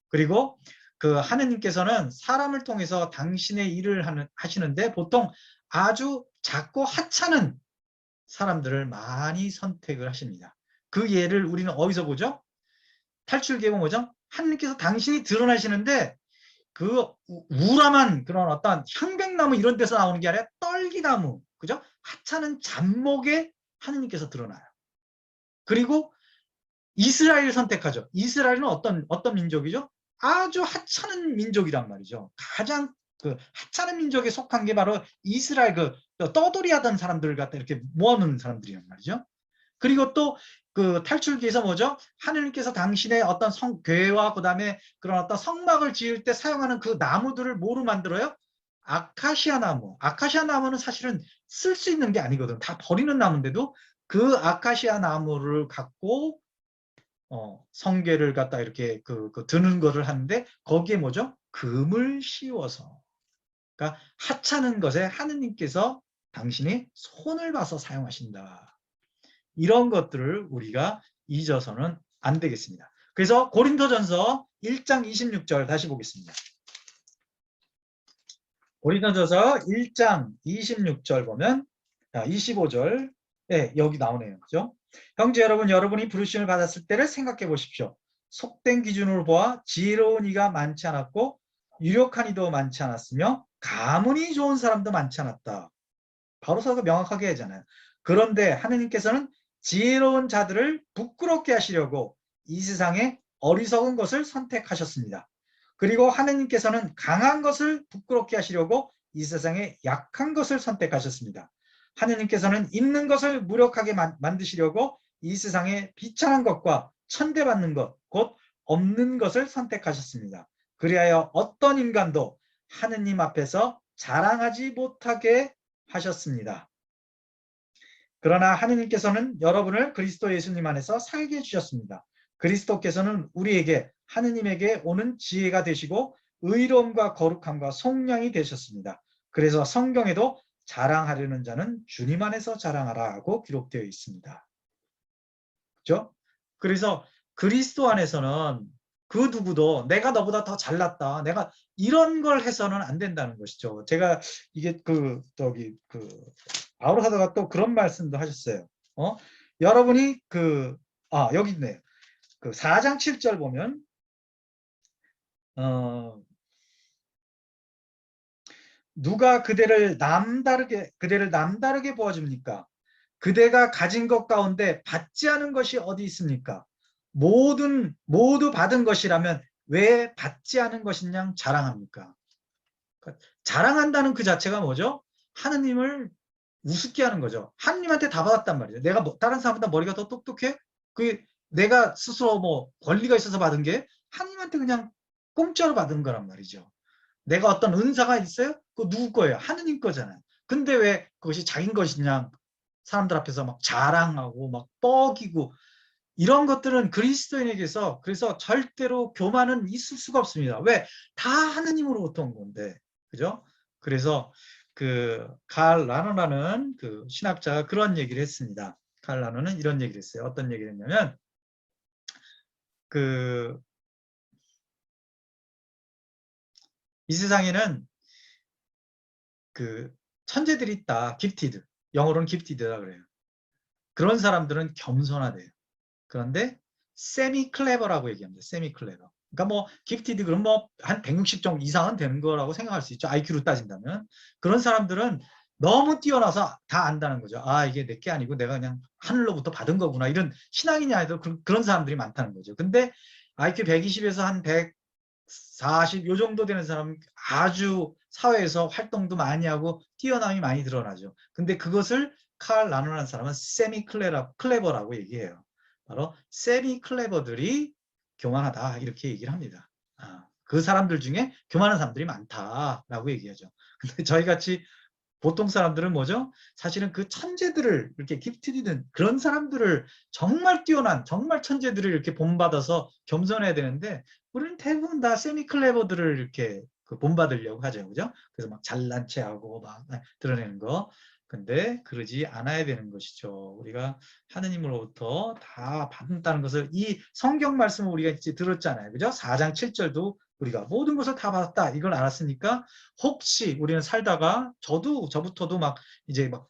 그리고 그 하느님께서는 사람을 통해서 당신의 일을 하시는데 보통 아주 작고 하찮은 사람들을 많이 선택을 하십니다. 그 예를 우리는 어디서 보죠? 탈출기에 뭐죠? 하느님께서 당신이 드러나시는데 그 우람한 그런 어떤 향백나무 이런 데서 나오는 게 아니라 떨기나무, 그죠? 하찮은 잡목에 하느님께서 드러나요. 그리고 이스라엘을 선택하죠. 이스라엘은 어떤 민족이죠? 아주 하찮은 민족이란 말이죠. 가장 그 하찮은 민족에 속한 게 바로 이스라엘 떠돌이 하던 사람들을 갖다 이렇게 모아놓은 사람들이란 말이죠. 그리고 또 그 탈출기에서 뭐죠? 하느님께서 당신의 어떤 괴와 그다음에 그런 어떤 성막을 지을 때 사용하는 그 나무들을 뭐로 만들어요? 아카시아 나무. 아카시아 나무는 사실은 쓸 수 있는 게 아니거든. 다 버리는 나무인데도 그 아카시아 나무를 갖고 성게를 갖다 이렇게 드는 거를 하는데 거기에 뭐죠? 금을 씌워서. 그러니까 하찮은 것에 하느님께서 당신이 손을 봐서 사용하신다. 이런 것들을 우리가 잊어서는 안 되겠습니다. 그래서 고린도전서 1장 26절 다시 보겠습니다. 고린도전서 1장 26절 보면 25절 여기 나오네요. 그죠? 형제 여러분, 여러분이 부르심을 받았을 때를 생각해 보십시오. 속된 기준으로 보아 지혜로운 이가 많지 않았고 유력한 이도 많지 않았으며 가문이 좋은 사람도 많지 않았다. 바로서가 명확하게 하잖아요. 그런데 하느님께서는 지혜로운 자들을 부끄럽게 하시려고 이 세상에 어리석은 것을 선택하셨습니다. 그리고 하느님께서는 강한 것을 부끄럽게 하시려고 이 세상에 약한 것을 선택하셨습니다. 하느님께서는 있는 것을 무력하게 만드시려고 이 세상에 비천한 것과 천대받는 것, 곧 없는 것을 선택하셨습니다. 그리하여 어떤 인간도 하느님 앞에서 자랑하지 못하게 하셨습니다. 그러나 하느님께서는 여러분을 그리스도 예수님 안에서 살게 해주셨습니다. 그리스도께서는 우리에게 하느님에게 오는 지혜가 되시고 의로움과 거룩함과 속량이 되셨습니다. 그래서 성경에도 자랑하려는 자는 주님 안에서 자랑하라고 기록되어 있습니다. 그렇죠? 그래서 그리스도 안에서는 그 누구도 내가 너보다 더 잘났다, 내가 이런 걸 해서는 안 된다는 것이죠. 제가 이게 바울 사도가 또 그런 말씀도 하셨어요. 여러분이 여기 있네요. 그 4장 7절 보면 누가 그대를 남다르게 보아줍니까? 그대가 가진 것 가운데 받지 않은 것이 어디 있습니까? 모두 받은 것이라면 왜 받지 않은 것이냐 자랑합니까? 그러니까 자랑한다는 그 자체가 뭐죠? 하느님을 우습게 하는 거죠. 하느님한테 다 받았단 말이에요. 내가 다른 사람보다 머리가 더 똑똑해? 내가 스스로 뭐 권리가 있어서 받은 게 하느님한테 그냥 공짜로 받은 거란 말이죠. 내가 어떤 은사가 있어요? 그거 누구 거예요? 하느님 거잖아요. 근데 왜 그것이 자기인 것이냐? 사람들 앞에서 막 자랑하고 막 뻐기고 이런 것들은 그리스도인에게서 그래서 절대로 교만은 있을 수가 없습니다. 왜? 다 하느님으로부터 온 건데. 그죠? 그래서 칼 라노라는 그 신학자가 그런 얘기를 했습니다. 칼 라노는 이런 얘기를 했어요. 어떤 얘기를 했냐면 이 세상에는 천재들이 있다. gifted. 영어로는 gifted라 그래요. 그런 사람들은 겸손하대요. 그런데 세미 클레버라고 얘기합니다. 세미 클레버. 그러니까 뭐 기프티드 그럼 뭐 한 160 정도 이상은 되는 거라고 생각할 수 있죠. IQ로 따진다면. 그런 사람들은 너무 뛰어나서 다 안다는 거죠. 아, 이게 내 게 아니고 내가 그냥 하늘로부터 받은 거구나. 이런 신앙인이 아니도 그런 사람들이 많다는 거죠. 근데 IQ 120에서 한 140 요 정도 되는 사람은 아주 사회에서 활동도 많이 하고 뛰어남이 많이 드러나죠. 근데 그것을 칼 라노라는 사람은 세미 클레버라고 얘기해요. 바로 세미 클레버들이 교만하다 이렇게 얘기를 합니다. 그 사람들 중에 교만한 사람들이 많다라고 얘기하죠. 근데 저희 같이 보통 사람들은 뭐죠? 사실은 그 천재들을 이렇게 기프티드는 그런 사람들을 정말 뛰어난 정말 천재들을 이렇게 본받아서 겸손해야 되는데 우리는 대부분 다 세미 클레버들을 이렇게 본받으려고 하죠. 그죠? 그래서 막 잘난 체하고 막 드러내는 거. 근데 그러지 않아야 되는 것이죠. 우리가 하느님으로부터 다 받는다는 것을 이 성경 말씀을 우리가 이제 들었잖아요. 그죠? 4장 7절도 우리가 모든 것을 다 받았다. 이걸 알았으니까 혹시 우리는 살다가 저부터도 막 이제 막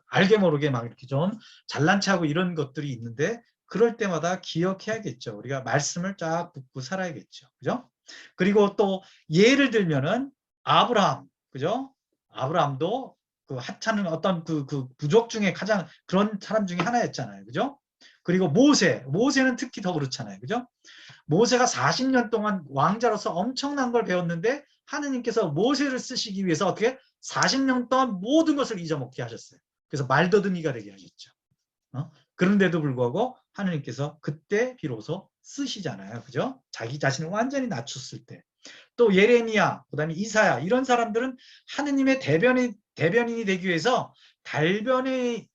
알게 모르게 막 이렇게 좀 잘난 체하고 이런 것들이 있는데 그럴 때마다 기억해야겠죠. 우리가 말씀을 쫙 붙고 살아야겠죠. 그죠? 그리고 또 예를 들면은 아브라함, 그죠? 아브라함도 그 하찮은 어떤 그 부족 중에 가장 그런 사람 중에 하나였잖아요. 그죠? 그리고 모세는 특히 더 그렇잖아요. 그죠? 모세가 40년 동안 왕자로서 엄청난 걸 배웠는데 하느님께서 모세를 쓰시기 위해서 어떻게 40년 동안 모든 것을 잊어먹게 하셨어요. 그래서 말더듬이가 되게 하셨죠. 그런데도 불구하고 하느님께서 그때 비로소 쓰시잖아요. 그죠? 자기 자신을 완전히 낮췄을 때. 또 예레미야, 그다음에 이사야 이런 사람들은 하느님의 대변인이 되기 위해서 달변의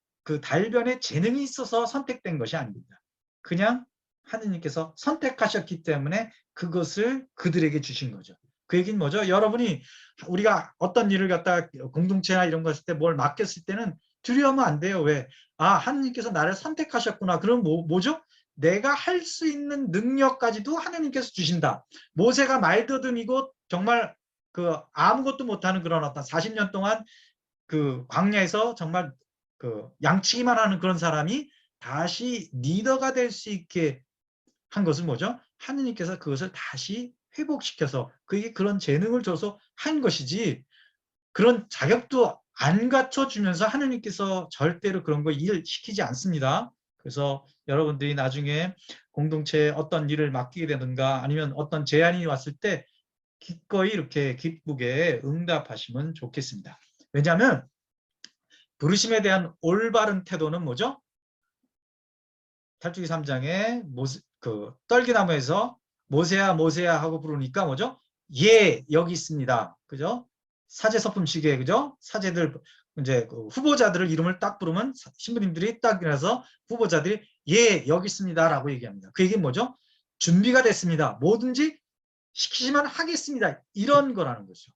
재능이 있어서 선택된 것이 아닙니다. 그냥 하느님께서 선택하셨기 때문에 그것을 그들에게 주신 거죠. 그 얘기는 뭐죠? 여러분이 우리가 어떤 일을 갖다 공동체나 이런 거 했을 때 뭘 맡겼을 때는 두려워하면 안 돼요. 왜? 하느님께서 나를 선택하셨구나. 그럼 뭐죠? 내가 할 수 있는 능력까지도 하느님께서 주신다. 모세가 말더듬이고 정말 아무것도 못하는 그런 어떤 40년 동안 광야에서 정말 양치기만 하는 그런 사람이 다시 리더가 될 수 있게 한 것은 뭐죠? 하느님께서 그것을 다시 회복시켜서 그게 그런 재능을 줘서 한 것이지 그런 자격도 안 갖춰주면서 하느님께서 절대로 그런 거 일 시키지 않습니다. 그래서 여러분들이 나중에 공동체에 어떤 일을 맡기게 되든가 아니면 어떤 제안이 왔을 때 기꺼이 이렇게 기쁘게 응답하시면 좋겠습니다. 왜냐하면 부르심에 대한 올바른 태도는 뭐죠? 탈주기 3장에 떨기나무에서 모세야 모세야 하고 부르니까 뭐죠? 예, 여기 있습니다. 그죠? 사제 서품식에 그죠? 사제들 이제 후보자들을 이름을 딱 부르면 신부님들이 딱 일어나서 후보자들이 예, 여기 있습니다라고 얘기합니다. 그 얘기는 뭐죠? 준비가 됐습니다. 뭐든지 시키지만 하겠습니다. 이런 거라는 거죠.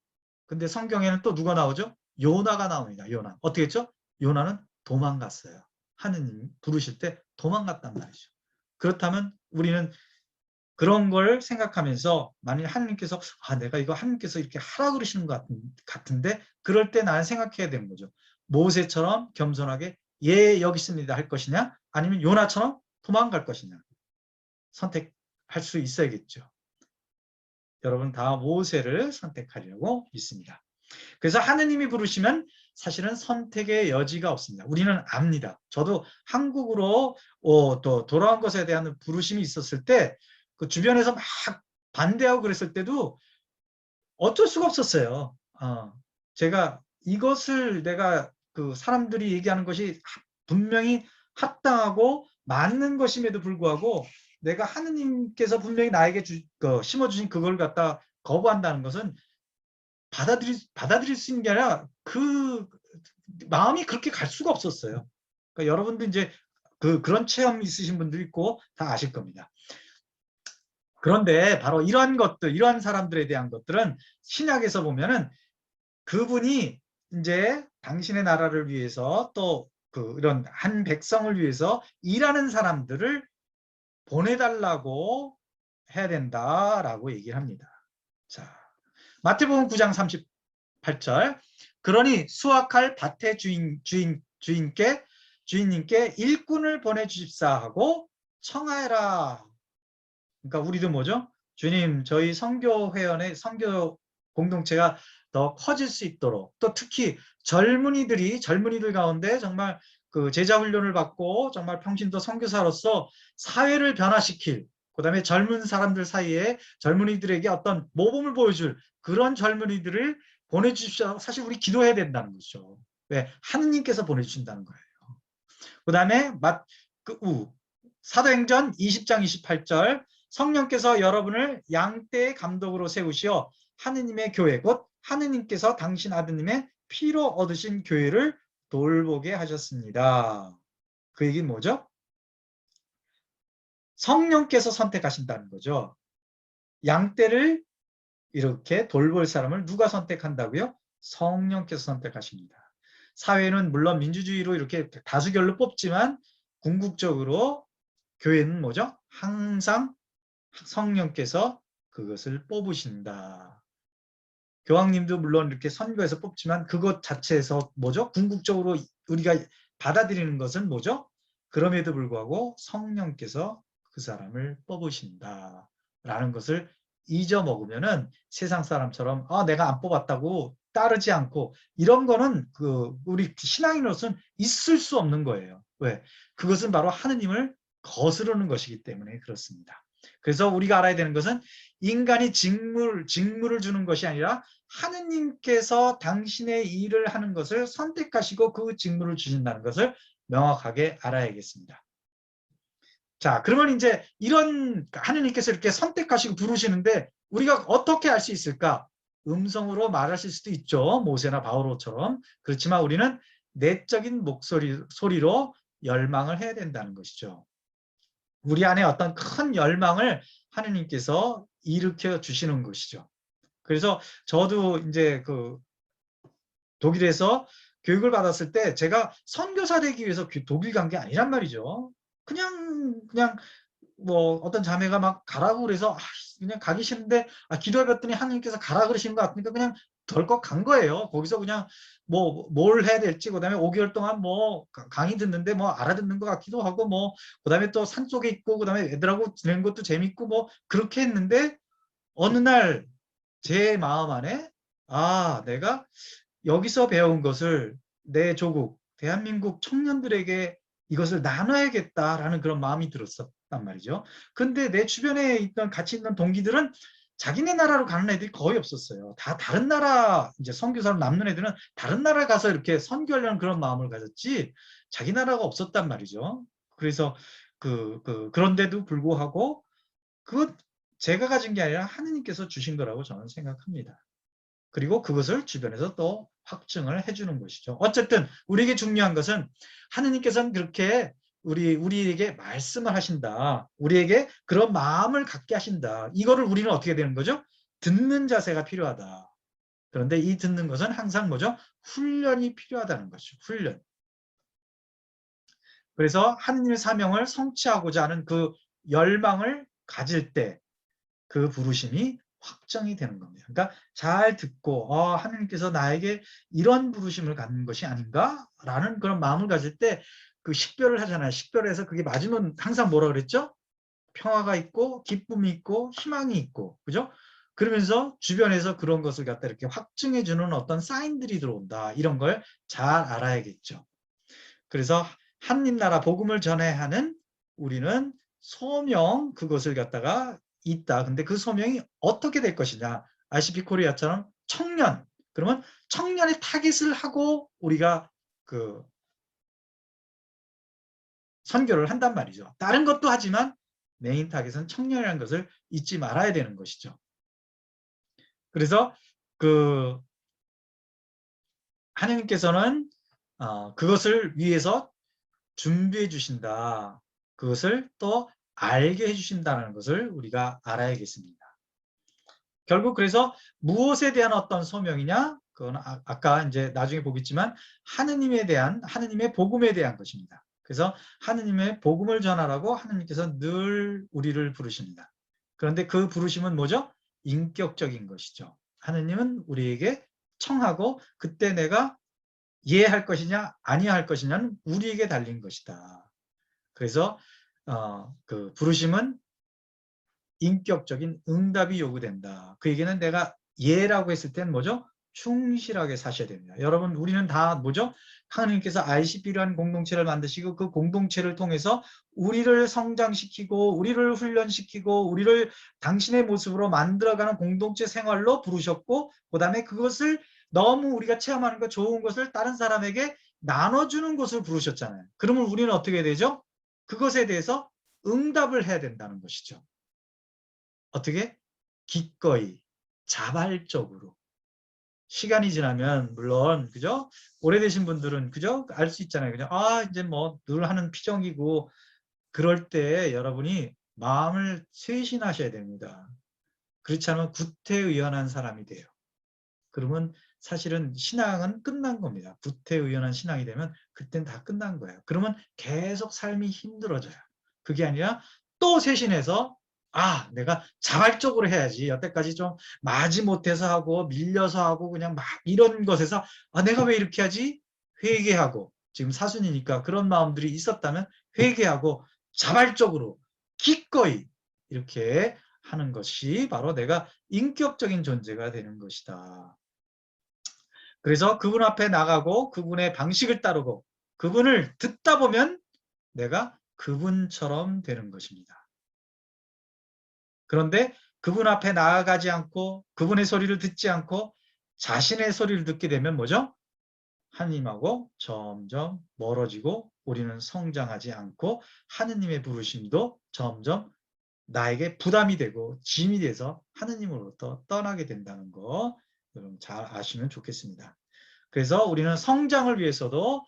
근데 성경에는 또 누가 나오죠? 요나가 나옵니다. 요나. 어떻게 했죠? 요나는 도망갔어요. 하느님 부르실 때 도망갔단 말이죠. 그렇다면 우리는 그런 걸 생각하면서 만일 하느님께서 내가 이거 하느님께서 이렇게 하라 그러시는 것 같은데 그럴 때 나는 생각해야 되는 거죠. 모세처럼 겸손하게 예 여기 있습니다 할 것이냐 아니면 요나처럼 도망갈 것이냐 선택할 수 있어야겠죠. 여러분 다 모세를 선택하려고 믿습니다. 그래서 하느님이 부르시면 사실은 선택의 여지가 없습니다. 우리는 압니다. 저도 한국으로 또 돌아온 것에 대한 부르심이 있었을 때 그 주변에서 막 반대하고 그랬을 때도 어쩔 수가 없었어요. 제가 이것을 내가 사람들이 얘기하는 것이 분명히 합당하고 맞는 것임에도 불구하고 내가 하느님께서 분명히 나에게 심어주신 그걸 갖다 거부한다는 것은 받아들일 수 있는 게 아니라 그 마음이 그렇게 갈 수가 없었어요. 그러니까 여러분도 이제 그런 체험이 있으신 분도 있고 다 아실 겁니다. 그런데 바로 이러한 것들, 이러한 사람들에 대한 것들은 신약에서 보면은 그분이 이제 당신의 나라를 위해서 또 이런 한 백성을 위해서 일하는 사람들을 보내달라고 해야 된다라고 얘기를 합니다. 자, 마태복음 9장 38절. 그러니 수확할 밭의 주인님께 일꾼을 보내주십사 하고 청하여라. 그러니까 우리도 뭐죠? 주님, 저희 선교 회원의 선교 공동체가 더 커질 수 있도록, 또 특히 젊은이들 가운데 정말 그 제자 훈련을 받고 정말 평신도 선교사로서 사회를 변화시킬, 그다음에 젊은 사람들 사이에 젊은이들에게 어떤 모범을 보여줄 그런 젊은이들을 보내주십시오. 사실 우리 기도해야 된다는 거죠. 왜? 하느님께서 보내주신다는 거예요. 그다음에 사도행전 20장 28절, 성령께서 여러분을 양떼의 감독으로 세우시어 하느님의 교회, 곧 하느님께서 당신 아드님의 피로 얻으신 교회를 돌보게 하셨습니다. 그 얘기는 뭐죠? 성령께서 선택하신다는 거죠. 양떼를 이렇게 돌볼 사람을 누가 선택한다고요? 성령께서 선택하십니다. 사회는 물론 민주주의로 이렇게 다수결로 뽑지만 궁극적으로 교회는 뭐죠? 항상 성령께서 그것을 뽑으신다. 교황님도 물론 이렇게 선거에서 뽑지만 그것 자체에서 뭐죠? 궁극적으로 우리가 받아들이는 것은 뭐죠? 그럼에도 불구하고 성령께서 그 사람을 뽑으신다. 라는 것을 잊어먹으면은 세상 사람처럼 내가 안 뽑았다고 따르지 않고 이런 거는 우리 신앙인으로서는 있을 수 없는 거예요. 왜? 그것은 바로 하느님을 거스르는 것이기 때문에 그렇습니다. 그래서 우리가 알아야 되는 것은 인간이 직무를 주는 것이 아니라 하느님께서 당신의 일을 하는 것을 선택하시고 그 직무를 주신다는 것을 명확하게 알아야겠습니다. 자, 그러면 이제 이런 하느님께서 이렇게 선택하시고 부르시는데 우리가 어떻게 알 수 있을까? 음성으로 말하실 수도 있죠. 모세나 바오로처럼. 그렇지만 우리는 내적인 소리로 열망을 해야 된다는 것이죠. 우리 안에 어떤 큰 열망을 하느님께서 일으켜 주시는 것이죠. 그래서 저도 이제 독일에서 교육을 받았을 때 제가 선교사 되기 위해서 독일 간 게 아니란 말이죠. 그냥 뭐 어떤 자매가 막 가라고 그래서 그냥 가기 싫은데 기도해봤더니 하나님께서 가라 그러시는 것 같으니까 그냥 덜컥 간 거예요. 거기서 그냥 뭘 해야 될지, 그다음에 5개월 동안 뭐 강의 듣는데 뭐 알아듣는 것 같기도 하고, 뭐 그다음에 또 산속에 있고 그다음에 애들하고 지내는 것도 재밌고 뭐 그렇게 했는데 어느 날 제 마음 안에 내가 여기서 배운 것을 내 조국 대한민국 청년들에게 이것을 나눠야겠다라는 그런 마음이 들었었단 말이죠. 근데 내 주변에 있던 같이 있는 동기들은 자기네 나라로 가는 애들이 거의 없었어요. 다 다른 나라, 이제 선교사로 남는 애들은 다른 나라 가서 이렇게 선교하려는 그런 마음을 가졌지 자기 나라가 없었단 말이죠. 그래서 그런데도 불구하고 그것 제가 가진 게 아니라 하느님께서 주신 거라고 저는 생각합니다. 그리고 그것을 주변에서 또 확증을 해주는 것이죠. 어쨌든 우리에게 중요한 것은 하느님께서는 그렇게 우리에게 말씀을 하신다. 우리에게 그런 마음을 갖게 하신다. 이거를 우리는 어떻게 되는 거죠? 듣는 자세가 필요하다. 그런데 이 듣는 것은 항상 뭐죠? 훈련이 필요하다는 것이죠. 훈련. 그래서 하느님의 사명을 성취하고자 하는 그 열망을 가질 때 그 부르심이 확정이 되는 겁니다. 그러니까 잘 듣고 하느님께서 나에게 이런 부르심을 갖는 것이 아닌가라는 그런 마음을 가질 때 그 식별을 하잖아요. 식별해서 그게 맞으면 항상 뭐라 그랬죠? 평화가 있고 기쁨이 있고 희망이 있고, 그죠? 그러면서 주변에서 그런 것을 갖다 이렇게 확증해 주는 어떤 사인들이 들어온다. 이런 걸 잘 알아야겠죠. 그래서 하느님 나라 복음을 전해야 하는 우리는 소명, 그것을 갖다가 있다. 근데 그 소명이 어떻게 될 것이냐. ICP 코리아처럼 청년. 그러면 청년의 타깃을 하고 우리가 선교를 한단 말이죠. 다른 것도 하지만 메인 타깃은 청년이라는 것을 잊지 말아야 되는 것이죠. 그래서 하느님께서는 그것을 위해서 준비해 주신다. 그것을 또 알게 해주신다는 것을 우리가 알아야겠습니다. 결국 그래서 무엇에 대한 어떤 소명이냐? 그건 아까 이제 나중에 보겠지만 하느님의 복음에 대한 것입니다. 그래서 하느님의 복음을 전하라고 하느님께서 늘 우리를 부르십니다. 그런데 그 부르심은 뭐죠? 인격적인 것이죠. 하느님은 우리에게 청하고 그때 내가 이해할 것이냐 아니야 할 것이냐는 우리에게 달린 것이다. 그래서 그 부르심은 인격적인 응답이 요구된다. 그 얘기는 내가 예라고 했을 땐 뭐죠? 충실하게 사셔야 됩니다. 여러분 우리는 다 뭐죠? 하나님께서 ICP라는 공동체를 만드시고 그 공동체를 통해서 우리를 성장시키고 우리를 훈련시키고 우리를 당신의 모습으로 만들어가는 공동체 생활로 부르셨고 그 다음에 그것을 너무 우리가 체험하는 거 좋은 것을 다른 사람에게 나눠주는 것을 부르셨잖아요. 그러면 우리는 어떻게 되죠? 그것에 대해서 응답을 해야 된다는 것이죠. 어떻게? 기꺼이, 자발적으로. 시간이 지나면 물론 그죠? 오래되신 분들은 그죠? 알 수 있잖아요. 그죠? 아, 이제 뭐 늘 하는 피정이고 그럴 때 여러분이 마음을 쇄신하셔야 됩니다. 그렇지 않으면 구태의연한 사람이 돼요. 그러면 사실은 신앙은 끝난 겁니다. 구태의연한 신앙이 되면 그땐 다 끝난 거예요. 그러면 계속 삶이 힘들어져요. 그게 아니라 또 쇄신해서 아, 내가 자발적으로 해야지. 여태까지 좀 마지못해서 하고 밀려서 하고 그냥 막 이런 것에서 아, 내가 왜 이렇게 하지? 회개하고 지금 사순이니까 그런 마음들이 있었다면 회개하고 자발적으로 기꺼이 이렇게 하는 것이 바로 내가 인격적인 존재가 되는 것이다. 그래서 그분 앞에 나가고 그분의 방식을 따르고 그분을 듣다 보면 내가 그분처럼 되는 것입니다. 그런데 그분 앞에 나아가지 않고 그분의 소리를 듣지 않고 자신의 소리를 듣게 되면 뭐죠? 하나님하고 점점 멀어지고 우리는 성장하지 않고 하느님의 부르심도 점점 나에게 부담이 되고 짐이 돼서 하느님으로부터 떠나게 된다는 거 여러분 잘 아시면 좋겠습니다. 그래서 우리는 성장을 위해서도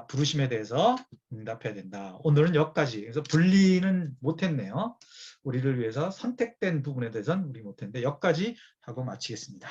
부르심에 대해서 응답해야 된다. 오늘은 여기까지. 그래서 분리는 못했네요. 우리를 위해서 선택된 부분에 대해서는 우리 못했는데 여기까지 하고 마치겠습니다.